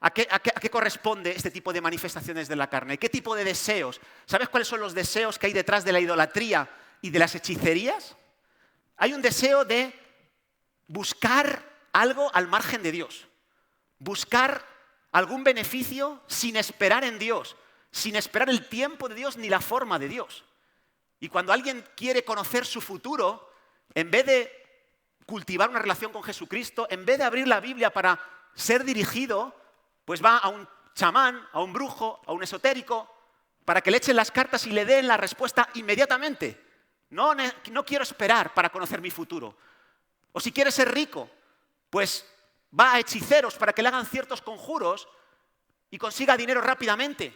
¿A qué corresponde este tipo de manifestaciones de la carne? ¿Qué tipo de deseos? ¿Sabes cuáles son los deseos que hay detrás de la idolatría y de las hechicerías? Hay un deseo de buscar algo al margen de Dios. Buscar algún beneficio sin esperar en Dios, sin esperar el tiempo de Dios ni la forma de Dios. Y cuando alguien quiere conocer su futuro, en vez de cultivar una relación con Jesucristo, en vez de abrir la Biblia para ser dirigido, pues va a un chamán, a un brujo, a un esotérico, para que le echen las cartas y le den la respuesta inmediatamente. No quiero esperar para conocer mi futuro. O si quiere ser rico, pues va a hechiceros para que le hagan ciertos conjuros y consiga dinero rápidamente,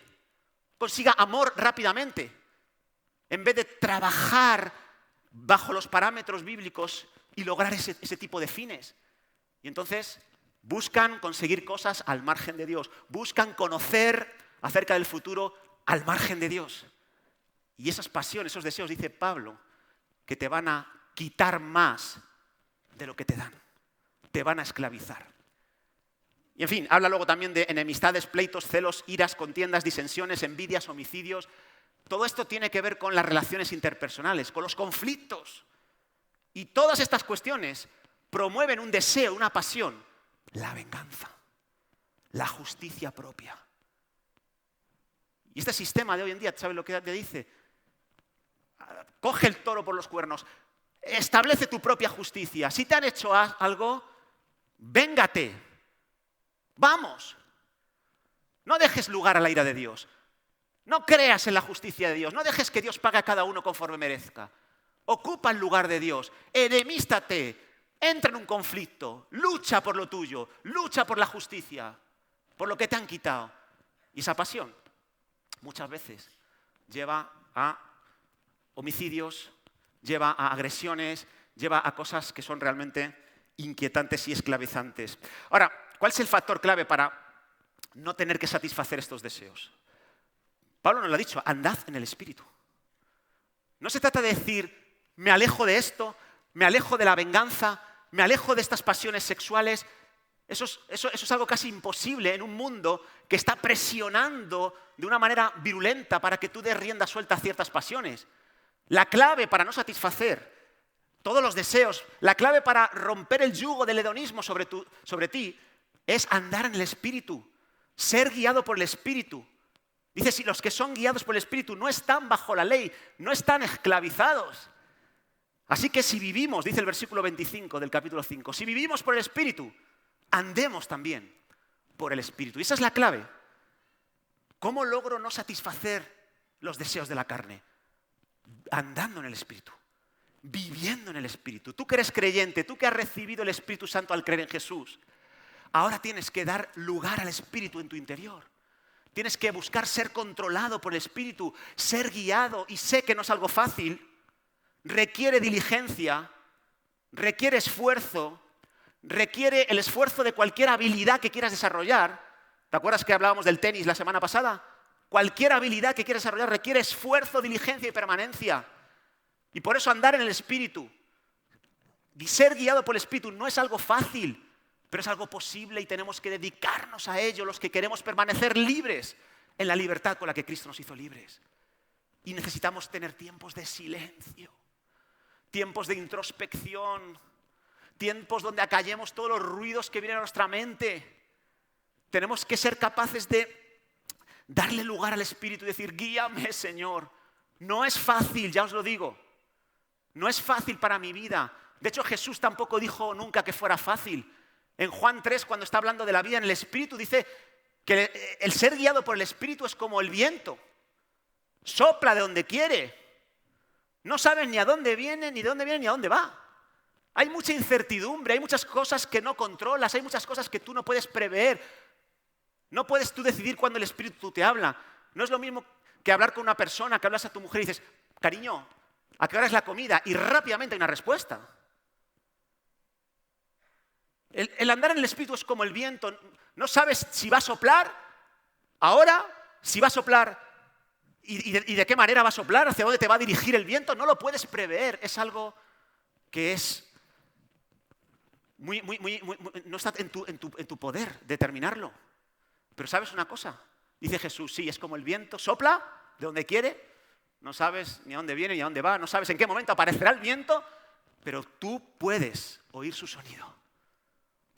consiga amor rápidamente, en vez de trabajar bajo los parámetros bíblicos y lograr ese tipo de fines. Y entonces Buscan conseguir cosas al margen de Dios. Buscan conocer acerca del futuro al margen de Dios. Y esas pasiones, esos deseos, dice Pablo, que te van a quitar más de lo que te dan. Te van a esclavizar. Y en fin, habla luego también de enemistades, pleitos, celos, iras, contiendas, disensiones, envidias, homicidios. Todo esto tiene que ver con las relaciones interpersonales, con los conflictos. Y todas estas cuestiones promueven un deseo, una pasión, la venganza, la justicia propia. Y este sistema de hoy en día, ¿sabes lo que te dice? Coge el toro por los cuernos, establece tu propia justicia. Si te han hecho algo, véngate. Vamos. No dejes lugar a la ira de Dios. No creas en la justicia de Dios. No dejes que Dios pague a cada uno conforme merezca. Ocupa el lugar de Dios. Enemístate. Entra en un conflicto. Lucha por lo tuyo. Lucha por la justicia. Por lo que te han quitado. Y esa pasión muchas veces lleva a homicidios, lleva a agresiones, lleva a cosas que son realmente inquietantes y esclavizantes. Ahora, ¿cuál es el factor clave para no tener que satisfacer estos deseos? Pablo nos lo ha dicho, andad en el Espíritu. No se trata de decir, me alejo de esto, me alejo de la venganza, me alejo de estas pasiones sexuales. Eso es algo casi imposible en un mundo que está presionando de una manera virulenta para que tú des rienda suelta a ciertas pasiones. La clave para no satisfacer todos los deseos, la clave para romper el yugo del hedonismo sobre ti, es andar en el Espíritu, ser guiado por el Espíritu. Dice, si los que son guiados por el Espíritu no están bajo la ley, no están esclavizados. Así que si vivimos, dice el versículo 25 del capítulo 5, si vivimos por el Espíritu, andemos también por el Espíritu. Y esa es la clave. ¿Cómo logro no satisfacer los deseos de la carne? Andando en el Espíritu, viviendo en el Espíritu. Tú que eres creyente, tú que has recibido el Espíritu Santo al creer en Jesús, ahora tienes que dar lugar al Espíritu en tu interior. Tienes que buscar ser controlado por el Espíritu, ser guiado. Y sé que no es algo fácil, requiere diligencia, requiere esfuerzo, requiere el esfuerzo de cualquier habilidad que quieras desarrollar. ¿Te acuerdas que hablábamos del tenis la semana pasada? Cualquier habilidad que quieras desarrollar requiere esfuerzo, diligencia y permanencia. Y por eso andar en el Espíritu y ser guiado por el Espíritu no es algo fácil, pero es algo posible y tenemos que dedicarnos a ello los que queremos permanecer libres en la libertad con la que Cristo nos hizo libres. Y necesitamos tener tiempos de silencio, tiempos de introspección, tiempos donde acallemos todos los ruidos que vienen a nuestra mente. Tenemos que ser capaces de darle lugar al Espíritu y decir, guíame, Señor. No es fácil, ya os lo digo. No es fácil para mi vida. De hecho, Jesús tampoco dijo nunca que fuera fácil. En Juan 3, cuando está hablando de la vida en el Espíritu, dice que el ser guiado por el Espíritu es como el viento. Sopla de donde quiere. No sabes ni a dónde viene, ni a dónde va. Hay mucha incertidumbre, hay muchas cosas que no controlas, hay muchas cosas que tú no puedes prever. No puedes tú decidir cuándo el Espíritu te habla. No es lo mismo que hablar con una persona, que hablas a tu mujer y dices, cariño, ¿a qué hora es la comida? Y rápidamente hay una respuesta. El andar en el Espíritu es como el viento. No sabes si va a soplar ahora, si va a soplar y de qué manera va a soplar, hacia dónde te va a dirigir el viento. No lo puedes prever. Es algo que es no está en tu poder determinarlo. Pero ¿sabes una cosa? Dice Jesús, sí, es como el viento, sopla de donde quiere, no sabes ni a dónde viene ni a dónde va, no sabes en qué momento aparecerá el viento, pero tú puedes oír su sonido.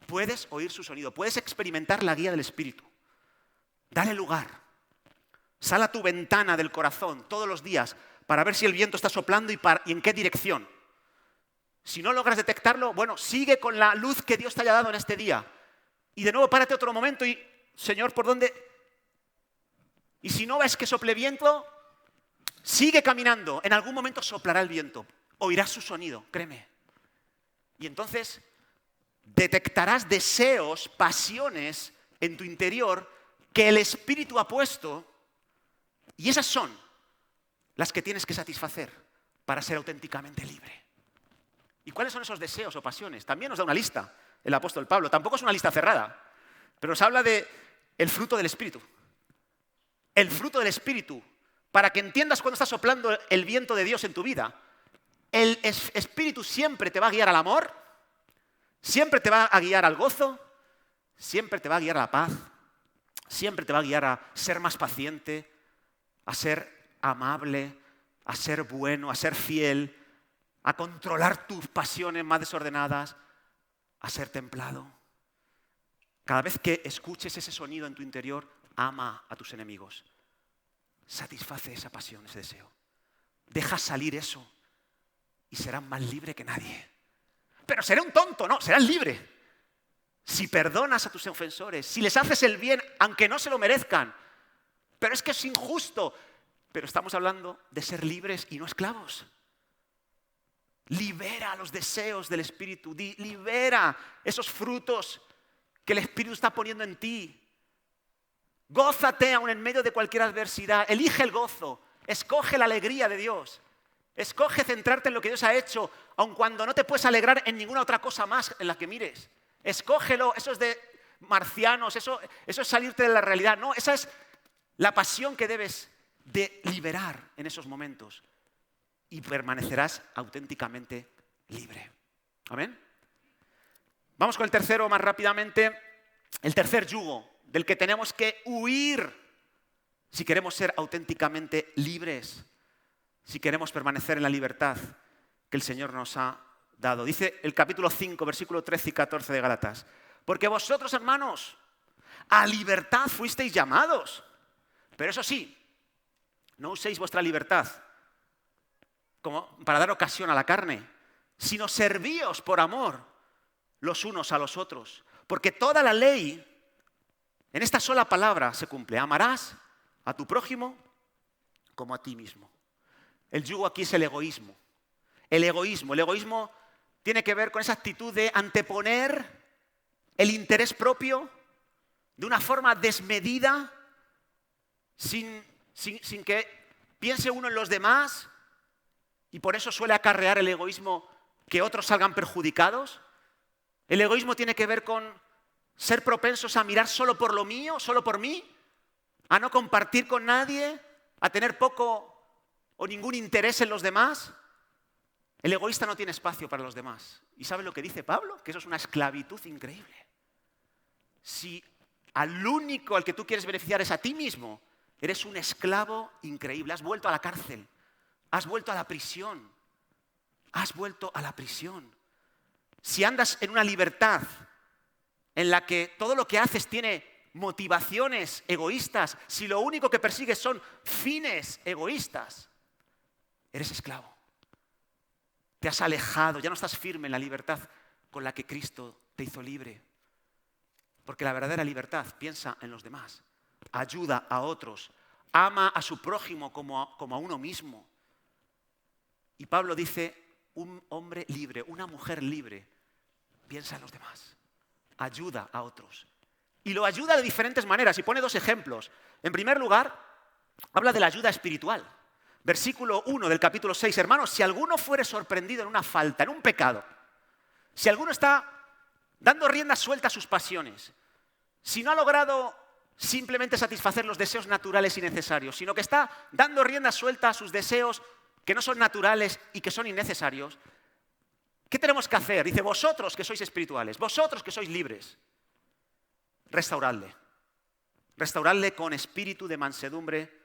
Puedes oír su sonido, puedes experimentar la guía del Espíritu. Dale lugar. Sal a tu ventana del corazón todos los días para ver si el viento está soplando y en qué dirección. Si no logras detectarlo, bueno, sigue con la luz que Dios te haya dado en este día. Y de nuevo párate otro momento y, Señor, ¿por dónde? Y si no ves que sople viento, sigue caminando. En algún momento soplará el viento. Oirás su sonido, créeme. Y entonces detectarás deseos, pasiones en tu interior que el Espíritu ha puesto. Y esas son las que tienes que satisfacer para ser auténticamente libre. ¿Y cuáles son esos deseos o pasiones? También nos da una lista. el apóstol Pablo. Tampoco es una lista cerrada, pero nos habla de el fruto del Espíritu. El fruto del Espíritu, para que entiendas cuando está soplando el viento de Dios en tu vida. El Espíritu siempre te va a guiar al amor, siempre te va a guiar al gozo, siempre te va a guiar a la paz, siempre te va a guiar a ser más paciente, a ser amable, a ser bueno, a ser fiel, a controlar tus pasiones más desordenadas, a ser templado. Cada vez que escuches ese sonido en tu interior, ama a tus enemigos. Satisface esa pasión, ese deseo. Deja salir eso y serás más libre que nadie. Pero seré un tonto, no, serás libre. Si perdonas a tus ofensores, si les haces el bien, aunque no se lo merezcan. Pero es que es injusto. Pero estamos hablando de ser libres y no esclavos. Libera los deseos del Espíritu. Libera esos frutos que el Espíritu está poniendo en ti. Gózate aún en medio de cualquier adversidad. Elige el gozo. Escoge la alegría de Dios. Escoge centrarte en lo que Dios ha hecho, aun cuando no te puedes alegrar en ninguna otra cosa más en la que mires. Escógelo. Eso es de marcianos. Eso es salirte de la realidad. No, esa es la pasión que debes de liberar en esos momentos. Y permanecerás auténticamente libre. ¿Amén? Vamos con el tercero más rápidamente. El tercer yugo del que tenemos que huir si queremos ser auténticamente libres, si queremos permanecer en la libertad que el Señor nos ha dado. Dice el capítulo 5, versículo 13 y 14 de Gálatas. Porque vosotros, hermanos, a libertad fuisteis llamados. Pero eso sí, no uséis vuestra libertad como para dar ocasión a la carne, sino servíos por amor los unos a los otros. Porque toda la ley en esta sola palabra se cumple. Amarás a tu prójimo como a ti mismo. El yugo aquí es el egoísmo. El egoísmo tiene que ver con esa actitud de anteponer el interés propio de una forma desmedida, sin que piense uno en los demás, y por eso suele acarrear el egoísmo que otros salgan perjudicados. El egoísmo tiene que ver con ser propensos a mirar solo por lo mío, solo por mí, a no compartir con nadie, a tener poco o ningún interés en los demás. El egoísta no tiene espacio para los demás. ¿Y sabe lo que dice Pablo? Que eso es una esclavitud increíble. Si al único al que tú quieres beneficiar es a ti mismo, eres un esclavo increíble. Has vuelto a la cárcel. Has vuelto a la prisión. Has vuelto a la prisión. Si andas en una libertad en la que todo lo que haces tiene motivaciones egoístas, si lo único que persigues son fines egoístas, eres esclavo. Te has alejado, ya no estás firme en la libertad con la que Cristo te hizo libre. Porque la verdadera libertad piensa en los demás, ayuda a otros, ama a su prójimo como a uno mismo. Y Pablo dice, un hombre libre, una mujer libre, piensa en los demás, ayuda a otros. Y lo ayuda de diferentes maneras, y pone dos ejemplos. En primer lugar, habla de la ayuda espiritual. Versículo 1 del capítulo 6. Hermanos, si alguno fuere sorprendido en una falta, en un pecado, si alguno está dando rienda suelta a sus pasiones, si no ha logrado simplemente satisfacer los deseos naturales y necesarios, sino que está dando rienda suelta a sus deseos que no son naturales y que son innecesarios, ¿qué tenemos que hacer? Dice, vosotros que sois espirituales, vosotros que sois libres, restauradle. Restauradle con espíritu de mansedumbre,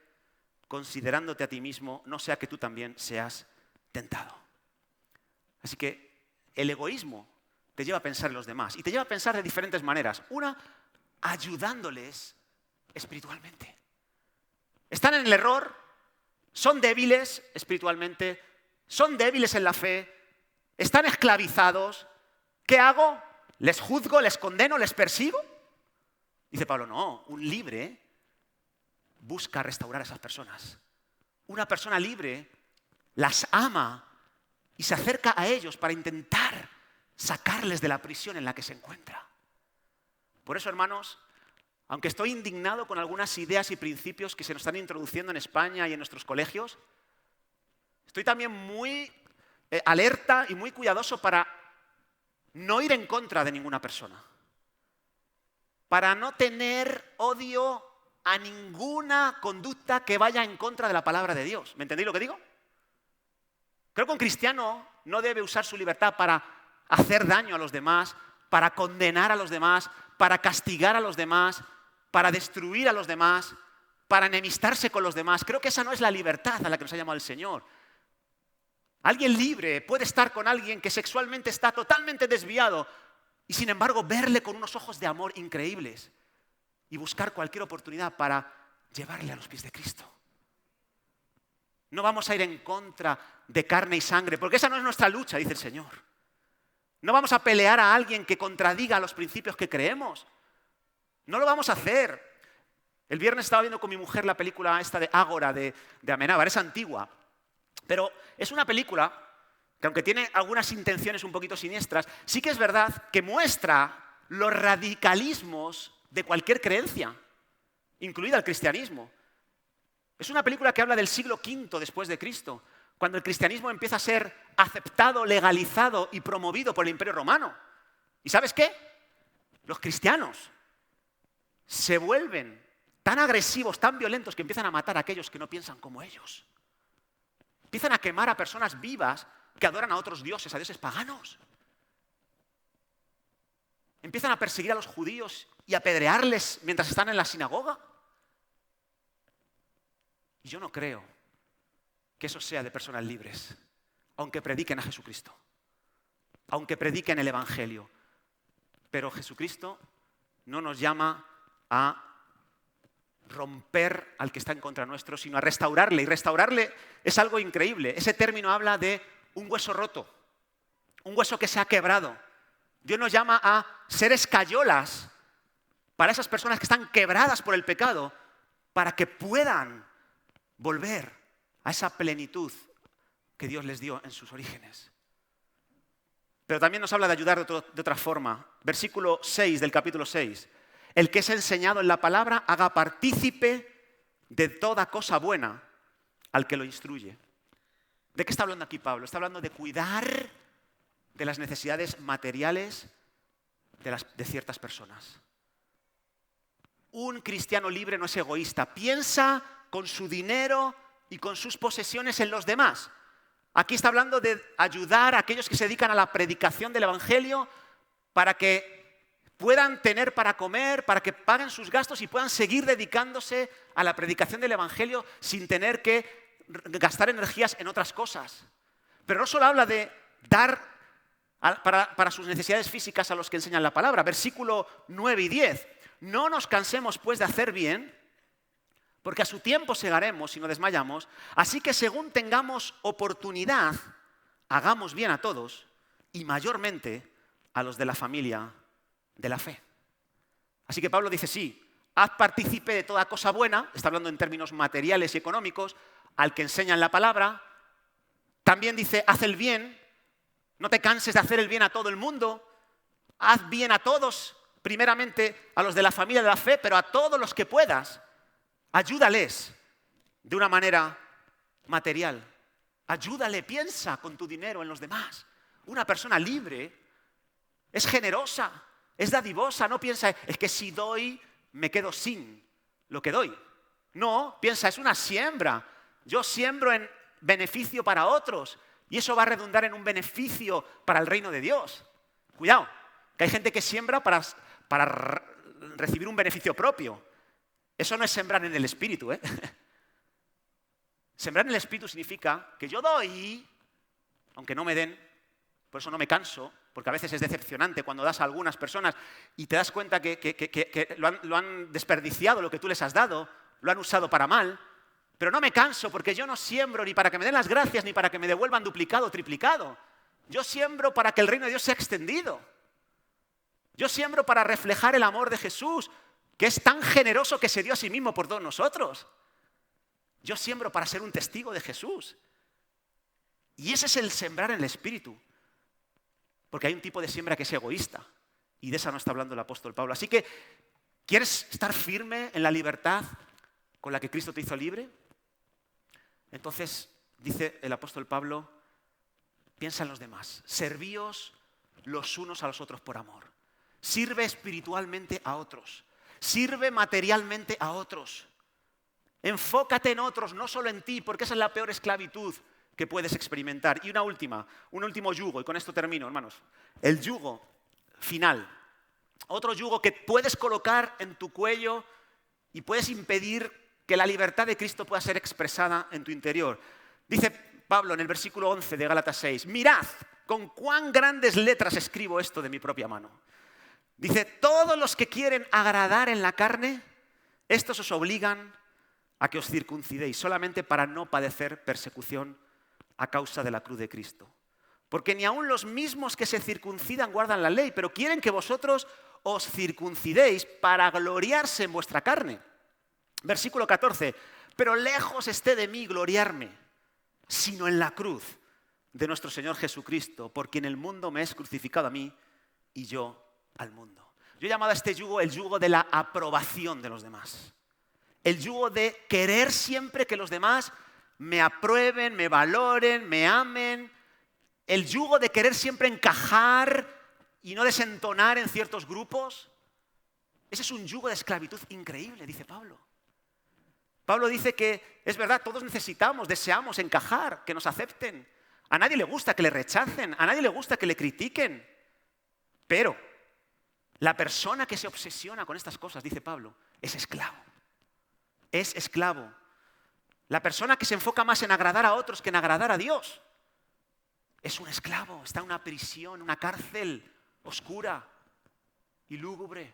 considerándote a ti mismo, no sea que tú también seas tentado. Así que el egoísmo te lleva a pensar en los demás y te lleva a pensar de diferentes maneras. Una, ayudándoles espiritualmente. Están en el error, son débiles espiritualmente, son débiles en la fe, están esclavizados. ¿Qué hago? ¿Les juzgo, les condeno, les persigo? Dice Pablo, no, un libre busca restaurar a esas personas. Una persona libre las ama y se acerca a ellos para intentar sacarles de la prisión en la que se encuentra. Por eso, hermanos, aunque estoy indignado con algunas ideas y principios que se nos están introduciendo en España y en nuestros colegios, estoy también muy alerta y muy cuidadoso para no ir en contra de ninguna persona, para no tener odio a ninguna conducta que vaya en contra de la palabra de Dios. ¿Me entendéis lo que digo? Creo que un cristiano no debe usar su libertad para hacer daño a los demás, para condenar a los demás, para castigar a los demás, para destruir a los demás, para enemistarse con los demás. Creo que esa no es la libertad a la que nos ha llamado el Señor. Alguien libre puede estar con alguien que sexualmente está totalmente desviado y sin embargo verle con unos ojos de amor increíbles y buscar cualquier oportunidad para llevarle a los pies de Cristo. No vamos a ir en contra de carne y sangre, porque esa no es nuestra lucha, dice el Señor. No vamos a pelear a alguien que contradiga los principios que creemos. No lo vamos a hacer. El viernes estaba viendo con mi mujer la película esta de Ágora, de Amenábar. Es antigua, pero es una película que aunque tiene algunas intenciones un poquito siniestras, sí que es verdad que muestra los radicalismos de cualquier creencia, incluida el cristianismo. Es una película que habla del siglo V después de Cristo, cuando el cristianismo empieza a ser aceptado, legalizado y promovido por el Imperio Romano. ¿Y sabes qué? Los cristianos se vuelven tan agresivos, tan violentos, que empiezan a matar a aquellos que no piensan como ellos. Empiezan a quemar a personas vivas que adoran a otros dioses, a dioses paganos. Empiezan a perseguir a los judíos y a apedrearles mientras están en la sinagoga. Y yo no creo que eso sea de personas libres, aunque prediquen a Jesucristo, aunque prediquen el Evangelio. Pero Jesucristo no nos llama a romper al que está en contra nuestro, sino a restaurarle. Y restaurarle es algo increíble. Ese término habla de un hueso roto, un hueso que se ha quebrado. Dios nos llama a ser escayolas para esas personas que están quebradas por el pecado, para que puedan volver a esa plenitud que Dios les dio en sus orígenes. Pero también nos habla de ayudar de otra forma. Versículo 6 del capítulo 6. El que es enseñado en la palabra haga partícipe de toda cosa buena al que lo instruye. ¿De qué está hablando aquí Pablo? Está hablando de cuidar de las necesidades materiales de ciertas personas. Un cristiano libre no es egoísta. Piensa con su dinero y con sus posesiones en los demás. Aquí está hablando de ayudar a aquellos que se dedican a la predicación del Evangelio para que puedan tener para comer, para que paguen sus gastos y puedan seguir dedicándose a la predicación del Evangelio sin tener que gastar energías en otras cosas. Pero no solo habla de dar para sus necesidades físicas a los que enseñan la palabra. Versículo 9 y 10. No nos cansemos pues de hacer bien, porque a su tiempo segaremos si no desmayamos. Así que según tengamos oportunidad, hagamos bien a todos y mayormente a los de la familia de la fe. Así que Pablo dice, sí, haz partícipe de toda cosa buena, está hablando en términos materiales y económicos, al que enseñan la palabra. También dice, haz el bien, no te canses de hacer el bien a todo el mundo, haz bien a todos, primeramente a los de la familia de la fe, pero a todos los que puedas. Ayúdales de una manera material. Ayúdale, piensa con tu dinero en los demás. Una persona libre es generosa, es dadivosa, no piensa, es que si doy me quedo sin lo que doy. No, piensa, es una siembra. Yo siembro en beneficio para otros y eso va a redundar en un beneficio para el reino de Dios. Cuidado, que hay gente que siembra para recibir un beneficio propio. Eso no es sembrar en el Espíritu, ¿eh? Sembrar en el Espíritu significa que yo doy, aunque no me den, por eso no me canso, porque a veces es decepcionante cuando das a algunas personas y te das cuenta que lo han desperdiciado lo que tú les has dado, lo han usado para mal, pero no me canso porque yo no siembro ni para que me den las gracias ni para que me devuelvan duplicado o triplicado. Yo siembro para que el reino de Dios sea extendido. Yo siembro para reflejar el amor de Jesús, que es tan generoso que se dio a sí mismo por todos nosotros. Yo siembro para ser un testigo de Jesús. Y ese es el sembrar en el Espíritu. Porque hay un tipo de siembra que es egoísta. Y de esa no está hablando el apóstol Pablo. Así que, ¿quieres estar firme en la libertad con la que Cristo te hizo libre? Entonces, dice el apóstol Pablo, piensa en los demás. Servíos los unos a los otros por amor. Sirve espiritualmente a otros. Sirve materialmente a otros. Enfócate en otros, no solo en ti, porque esa es la peor esclavitud que puedes experimentar. Y un último yugo, y con esto termino, hermanos. El yugo final. Otro yugo que puedes colocar en tu cuello y puedes impedir que la libertad de Cristo pueda ser expresada en tu interior. Dice Pablo en el versículo 11 de Gálatas 6, mirad con cuán grandes letras escribo esto de mi propia mano. Dice, todos los que quieren agradar en la carne, estos os obligan a que os circuncidéis solamente para no padecer persecución a causa de la cruz de Cristo. Porque ni aun los mismos que se circuncidan guardan la ley, pero quieren que vosotros os circuncidéis para gloriarse en vuestra carne. Versículo 14, pero lejos esté de mí gloriarme, sino en la cruz de nuestro Señor Jesucristo, por quien el mundo me es crucificado a mí y yo al mundo. Yo he llamado a este yugo el yugo de la aprobación de los demás. El yugo de querer siempre que los demás me aprueben, me valoren, me amen. El yugo de querer siempre encajar y no desentonar en ciertos grupos. Ese es un yugo de esclavitud increíble, dice Pablo. Pablo dice que es verdad, todos necesitamos, deseamos encajar, que nos acepten. A nadie le gusta que le rechacen, a nadie le gusta que le critiquen. Pero la persona que se obsesiona con estas cosas, dice Pablo, es esclavo. Es esclavo. La persona que se enfoca más en agradar a otros que en agradar a Dios es un esclavo, está en una prisión, una cárcel oscura y lúgubre.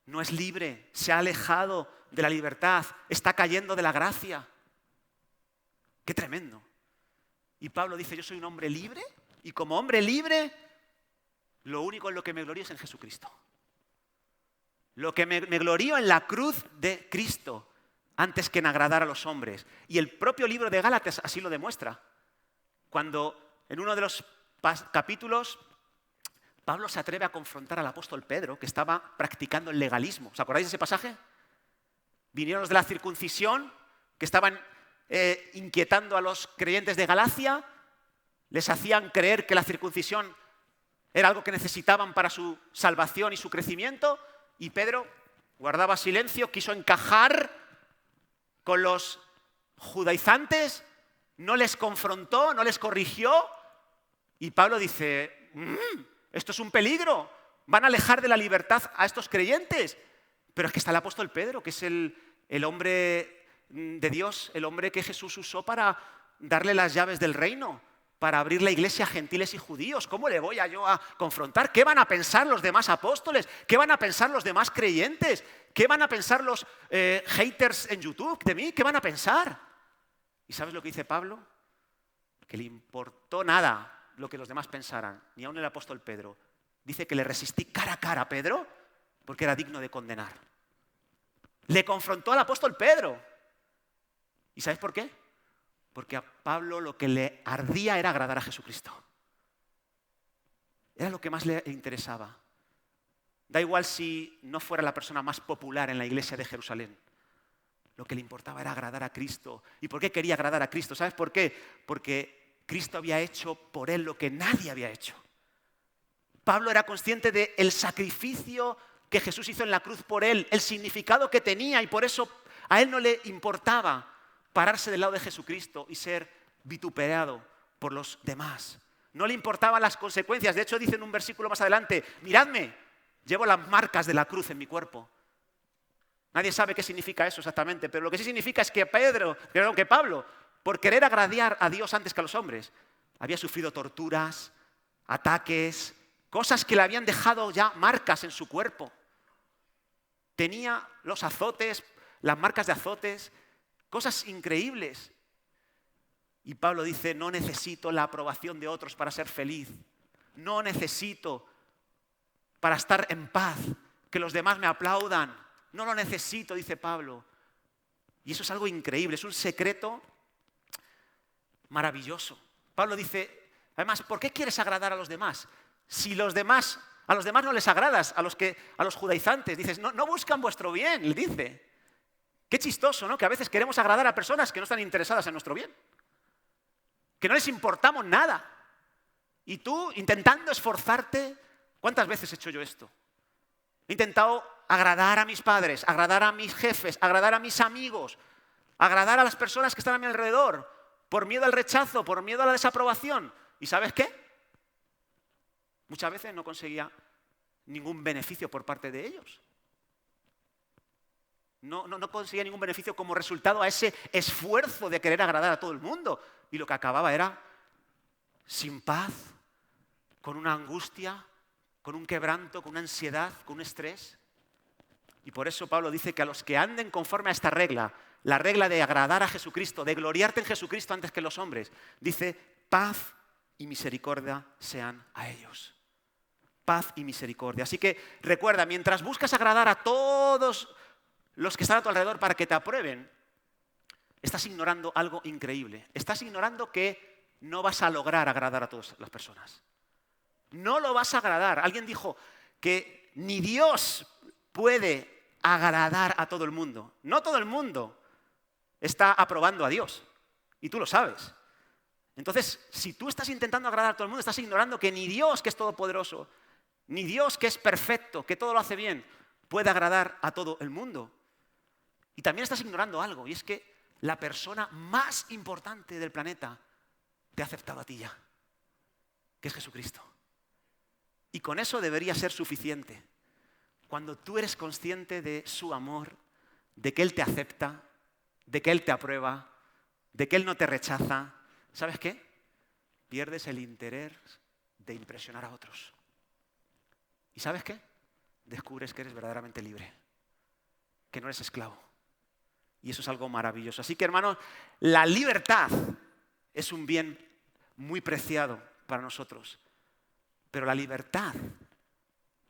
No es libre, se ha alejado de la libertad, está cayendo de la gracia. ¡Qué tremendo! Y Pablo dice, yo soy un hombre libre y como hombre libre, lo único en lo que me glorío es en Jesucristo. Lo que me glorío en la cruz de Cristo antes que en agradar a los hombres. Y el propio libro de Gálatas así lo demuestra. Cuando en uno de los capítulos Pablo se atreve a confrontar al apóstol Pedro, que estaba practicando el legalismo. ¿Os acordáis de ese pasaje? Vinieron los de la circuncisión, que estaban inquietando a los creyentes de Galacia, les hacían creer que la circuncisión era algo que necesitaban para su salvación y su crecimiento, y Pedro guardaba silencio, quiso encajar con los judaizantes, no les confrontó, no les corrigió, y Pablo dice, esto es un peligro, van a alejar de la libertad a estos creyentes. Pero es que está el apóstol Pedro, que es el hombre de Dios, el hombre que Jesús usó para darle las llaves del reino, para abrir la iglesia a gentiles y judíos. ¿Cómo le voy yo a confrontar? ¿Qué van a pensar los demás apóstoles? ¿Qué van a pensar los demás creyentes? ¿Qué van a pensar los haters en YouTube de mí? ¿Qué van a pensar? ¿Y sabes lo que dice Pablo? Que le importó nada lo que los demás pensaran, ni aun el apóstol Pedro. Dice que le resistí cara a cara a Pedro porque era digno de condenar. Le confrontó al apóstol Pedro. ¿Y sabes por qué? Porque a Pablo lo que le ardía era agradar a Jesucristo. Era lo que más le interesaba. Da igual si no fuera la persona más popular en la iglesia de Jerusalén. Lo que le importaba era agradar a Cristo. ¿Y por qué quería agradar a Cristo? ¿Sabes por qué? Porque Cristo había hecho por él lo que nadie había hecho. Pablo era consciente del sacrificio que Jesús hizo en la cruz por él, el significado que tenía, y por eso a él no le importaba pararse del lado de Jesucristo y ser vituperado por los demás. No le importaban las consecuencias. De hecho, dice en un versículo más adelante, miradme, llevo las marcas de la cruz en mi cuerpo. Nadie sabe qué significa eso exactamente, pero lo que sí significa es que Pablo, por querer agradar a Dios antes que a los hombres, había sufrido torturas, ataques, cosas que le habían dejado ya marcas en su cuerpo. Tenía los azotes, las marcas de azotes, cosas increíbles. Y Pablo dice, no necesito la aprobación de otros para ser feliz. No necesito para estar en paz, que los demás me aplaudan. No lo necesito, dice Pablo. Y eso es algo increíble, es un secreto maravilloso. Pablo dice, además, ¿por qué quieres agradar a los demás? Si a los demás no les agradas, a los judaizantes, dices, no buscan vuestro bien, le dice. Qué chistoso, ¿no? Que a veces queremos agradar a personas que no están interesadas en nuestro bien. Que no les importamos nada. Y tú, intentando esforzarte, ¿cuántas veces he hecho yo esto? He intentado agradar a mis padres, agradar a mis jefes, agradar a mis amigos, agradar a las personas que están a mi alrededor, por miedo al rechazo, por miedo a la desaprobación. ¿Y sabes qué? Muchas veces no conseguía ningún beneficio por parte de ellos. No conseguía ningún beneficio como resultado a ese esfuerzo de querer agradar a todo el mundo. Y lo que acababa era sin paz, con una angustia, con un quebranto, con una ansiedad, con un estrés. Y por eso Pablo dice que a los que anden conforme a esta regla, la regla de agradar a Jesucristo, de gloriarte en Jesucristo antes que los hombres, dice paz y misericordia sean a ellos. Paz y misericordia. Así que recuerda, mientras buscas agradar a todos los que están a tu alrededor para que te aprueben, estás ignorando algo increíble. Estás ignorando que no vas a lograr agradar a todas las personas. No lo vas a agradar. Alguien dijo que ni Dios puede agradar a todo el mundo. No todo el mundo está aprobando a Dios. Y tú lo sabes. Entonces, si tú estás intentando agradar a todo el mundo, estás ignorando que ni Dios, que es todopoderoso, ni Dios, que es perfecto, que todo lo hace bien, puede agradar a todo el mundo. Y también estás ignorando algo, y es que la persona más importante del planeta te ha aceptado a ti ya, que es Jesucristo. Y con eso debería ser suficiente. Cuando tú eres consciente de su amor, de que Él te acepta, de que Él te aprueba, de que Él no te rechaza, ¿sabes qué? Pierdes el interés de impresionar a otros. ¿Y sabes qué? Descubres que eres verdaderamente libre, que no eres esclavo. Y eso es algo maravilloso. Así que, hermanos, la libertad es un bien muy preciado para nosotros. Pero la libertad,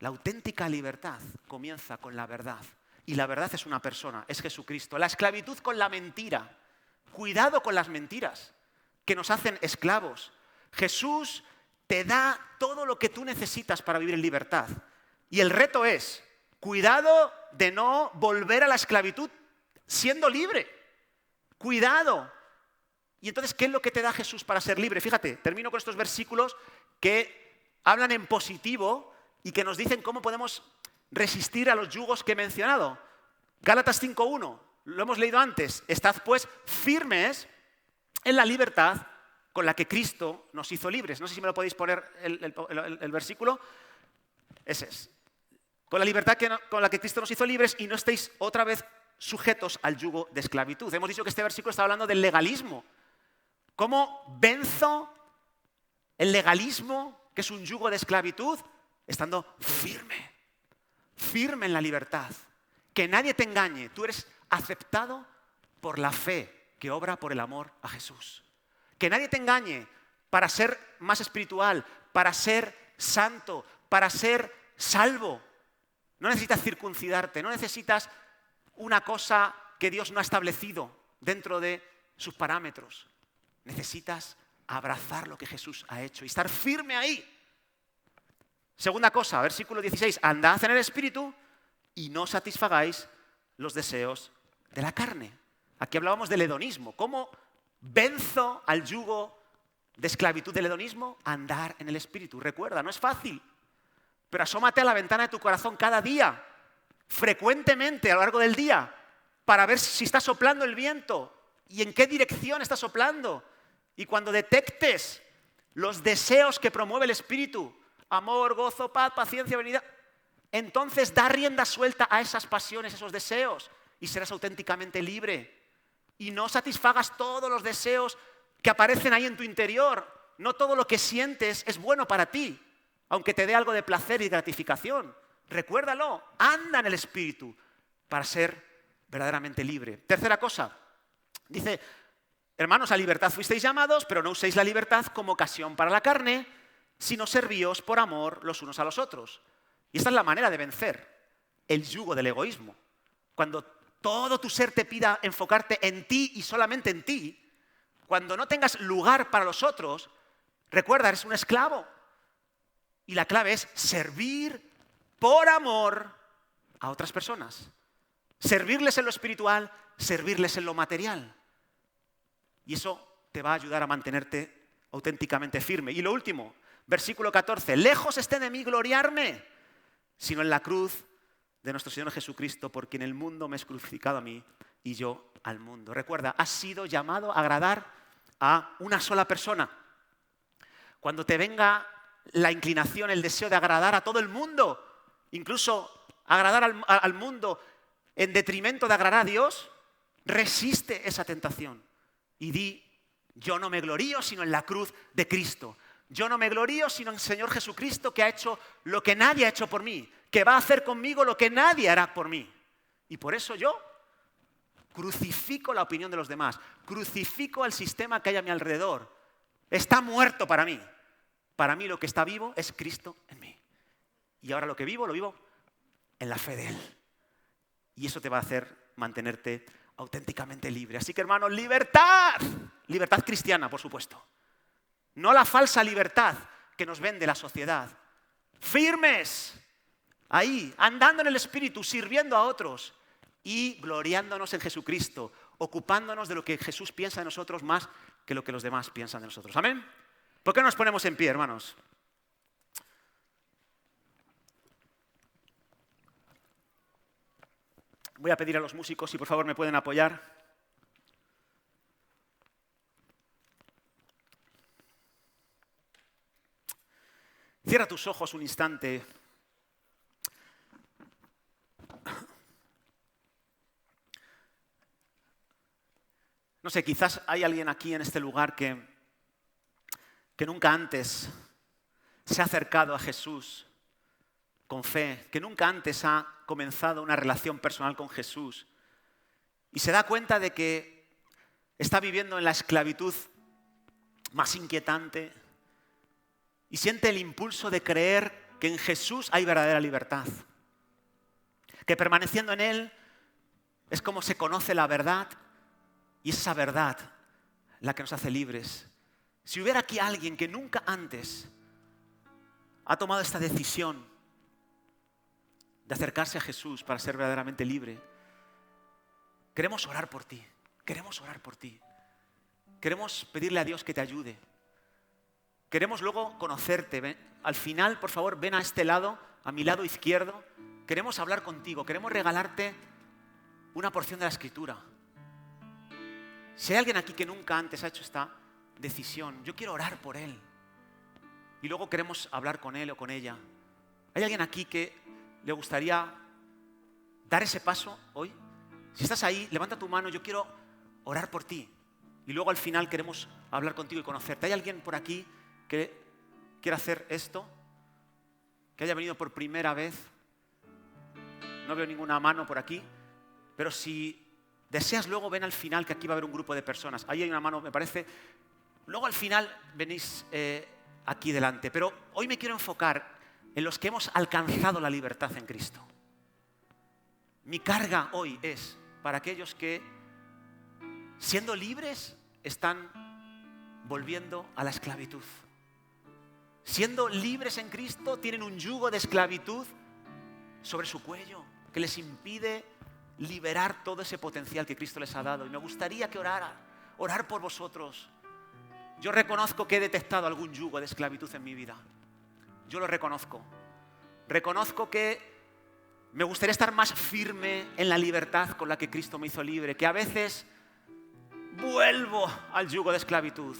la auténtica libertad, comienza con la verdad. Y la verdad es una persona, es Jesucristo. La esclavitud con la mentira. Cuidado con las mentiras que nos hacen esclavos. Jesús te da todo lo que tú necesitas para vivir en libertad. Y el reto es, cuidado de no volver a la esclavitud siendo libre. Cuidado. Y entonces, ¿qué es lo que te da Jesús para ser libre? Fíjate, termino con estos versículos que hablan en positivo y que nos dicen cómo podemos resistir a los yugos que he mencionado. Gálatas 5:1, lo hemos leído antes. Estad pues firmes en la libertad con la que Cristo nos hizo libres. No sé si me lo podéis poner el versículo. Ese es. Con la libertad con la que Cristo nos hizo libres y no estéis otra vez sujetos al yugo de esclavitud. Hemos dicho que este versículo está hablando del legalismo. ¿Cómo venzo el legalismo, que es un yugo de esclavitud? Estando firme, firme en la libertad. Que nadie te engañe. Tú eres aceptado por la fe que obra por el amor a Jesús. Que nadie te engañe para ser más espiritual, para ser santo, para ser salvo. No necesitas circuncidarte, no necesitas una cosa que Dios no ha establecido dentro de sus parámetros. Necesitas abrazar lo que Jesús ha hecho y estar firme ahí. Segunda cosa, versículo 16. Andad en el Espíritu y no satisfagáis los deseos de la carne. Aquí hablábamos del hedonismo. ¿Cómo venzo al yugo de esclavitud del hedonismo? Andar en el Espíritu. Recuerda, no es fácil, pero asómate a la ventana de tu corazón cada día, frecuentemente a lo largo del día, para ver si está soplando el viento y en qué dirección está soplando. Y cuando detectes los deseos que promueve el Espíritu, amor, gozo, paz, paciencia, benignidad, entonces da rienda suelta a esas pasiones, esos deseos, y serás auténticamente libre. Y no satisfagas todos los deseos que aparecen ahí en tu interior. No todo lo que sientes es bueno para ti, aunque te dé algo de placer y gratificación. Recuérdalo, anda en el Espíritu para ser verdaderamente libre. Tercera cosa, dice, hermanos, a libertad fuisteis llamados, pero no uséis la libertad como ocasión para la carne, sino servíos por amor los unos a los otros. Y esta es la manera de vencer el yugo del egoísmo. Cuando todo tu ser te pida enfocarte en ti y solamente en ti, cuando no tengas lugar para los otros, recuerda, eres un esclavo. Y la clave es servir por amor a otras personas. Servirles en lo espiritual, servirles en lo material. Y eso te va a ayudar a mantenerte auténticamente firme. Y lo último, Versículo 14. Lejos esté de mí gloriarme, sino en la cruz de nuestro Señor Jesucristo, por quien el mundo me es crucificado a mí y yo al mundo. Recuerda, has sido llamado a agradar a una sola persona. Cuando te venga la inclinación, el deseo de agradar a todo el mundo, incluso agradar al mundo en detrimento de agradar a Dios, resiste esa tentación y di: yo no me glorío sino en la cruz de Cristo. Yo no me glorío sino en el Señor Jesucristo, que ha hecho lo que nadie ha hecho por mí, que va a hacer conmigo lo que nadie hará por mí. Y por eso yo crucifico la opinión de los demás, crucifico al sistema que hay a mi alrededor. Está muerto para mí. Para mí lo que está vivo es Cristo en mí. Y ahora lo vivo en la fe de Él. Y eso te va a hacer mantenerte auténticamente libre. Así que, hermanos, libertad. Libertad cristiana, por supuesto. No la falsa libertad que nos vende la sociedad. Firmes. Ahí, andando en el Espíritu, sirviendo a otros y gloriándonos en Jesucristo, ocupándonos de lo que Jesús piensa de nosotros más que lo que los demás piensan de nosotros. ¿Amén? ¿Por qué no nos ponemos en pie, hermanos? Voy a pedir a los músicos si por favor me pueden apoyar. Cierra tus ojos un instante. No sé, quizás hay alguien aquí en este lugar que nunca antes se ha acercado a Jesús con fe, que nunca antes ha comenzado una relación personal con Jesús y se da cuenta de que está viviendo en la esclavitud más inquietante y siente el impulso de creer que en Jesús hay verdadera libertad, que permaneciendo en Él es como se conoce la verdad y es esa verdad la que nos hace libres. Si hubiera aquí alguien que nunca antes ha tomado esta decisión de acercarse a Jesús para ser verdaderamente libre, queremos orar por ti, queremos orar por ti. Queremos pedirle a Dios que te ayude. Queremos luego conocerte. Al final, por favor, ven a este lado, a mi lado izquierdo. Queremos hablar contigo, queremos regalarte una porción de la Escritura. Si hay alguien aquí que nunca antes ha hecho esta decisión, yo quiero orar por él. Y luego queremos hablar con él o con ella. ¿Hay alguien aquí que le gustaría dar ese paso hoy? Si estás ahí, levanta tu mano, yo quiero orar por ti. Y luego al final queremos hablar contigo y conocerte. ¿Hay alguien por aquí que quiera hacer esto? ¿Que haya venido por primera vez? No veo ninguna mano por aquí. Pero si deseas, luego ven al final, que aquí va a haber un grupo de personas. Ahí hay una mano, me parece. Luego al final venís aquí delante. Pero hoy me quiero enfocar en los que hemos alcanzado la libertad en Cristo. Mi carga hoy es para aquellos que, siendo libres, están volviendo a la esclavitud. Siendo libres en Cristo, tienen un yugo de esclavitud sobre su cuello que les impide liberar todo ese potencial que Cristo les ha dado. Y me gustaría que orar por vosotros. Yo reconozco que he detectado algún yugo de esclavitud en mi vida. Yo lo reconozco. Reconozco que me gustaría estar más firme en la libertad con la que Cristo me hizo libre, que a veces vuelvo al yugo de esclavitud.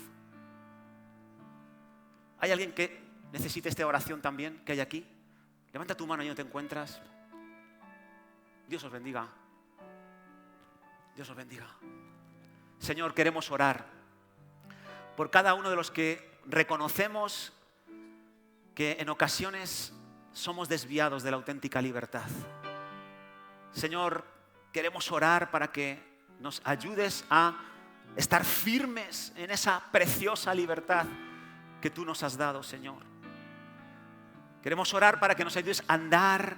¿Hay alguien que necesite esta oración también, que hay aquí? Levanta tu mano ahí donde te encuentras. Dios os bendiga. Dios os bendiga. Señor, queremos orar por cada uno de los que reconocemos que en ocasiones somos desviados de la auténtica libertad. Señor, queremos orar para que nos ayudes a estar firmes en esa preciosa libertad que tú nos has dado, Señor. Queremos orar para que nos ayudes a andar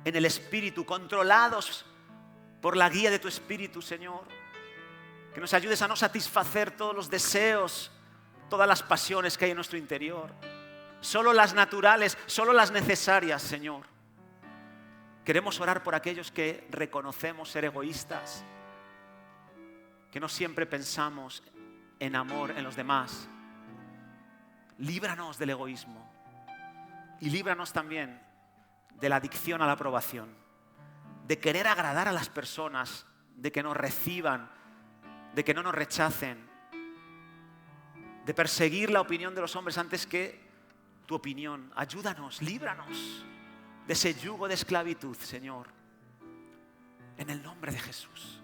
en el Espíritu, controlados por la guía de tu Espíritu, Señor. Que nos ayudes a no satisfacer todos los deseos, todas las pasiones que hay en nuestro interior. Solo las naturales, solo las necesarias, Señor. Queremos orar por aquellos que reconocemos ser egoístas, que no siempre pensamos en amor en los demás, líbranos del egoísmo y líbranos también de la adicción a la aprobación, de querer agradar a las personas, de que nos reciban, de que no nos rechacen, de perseguir la opinión de los hombres antes que tu opinión. Ayúdanos, líbranos de ese yugo de esclavitud, Señor, en el nombre de Jesús.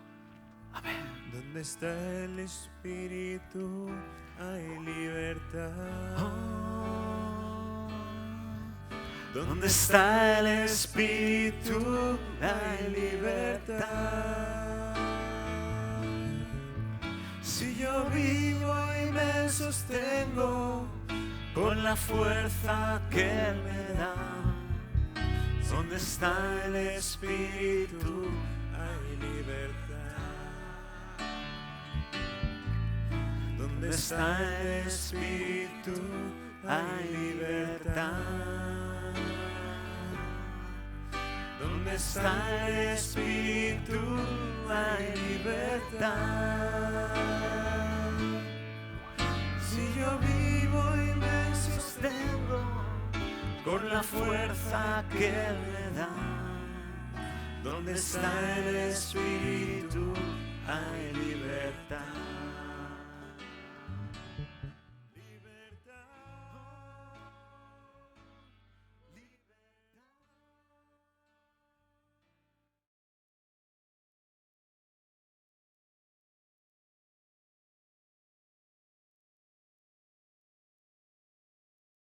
Amén. Donde está el Espíritu hay libertad. Donde está el Espíritu hay libertad. Si yo vivo y me sostengo con la fuerza que Él me da, donde está el Espíritu hay libertad. Donde está el Espíritu hay libertad. Donde está el Espíritu hay libertad. Si yo vivo y me sostengo con la fuerza que Él me da, donde está el Espíritu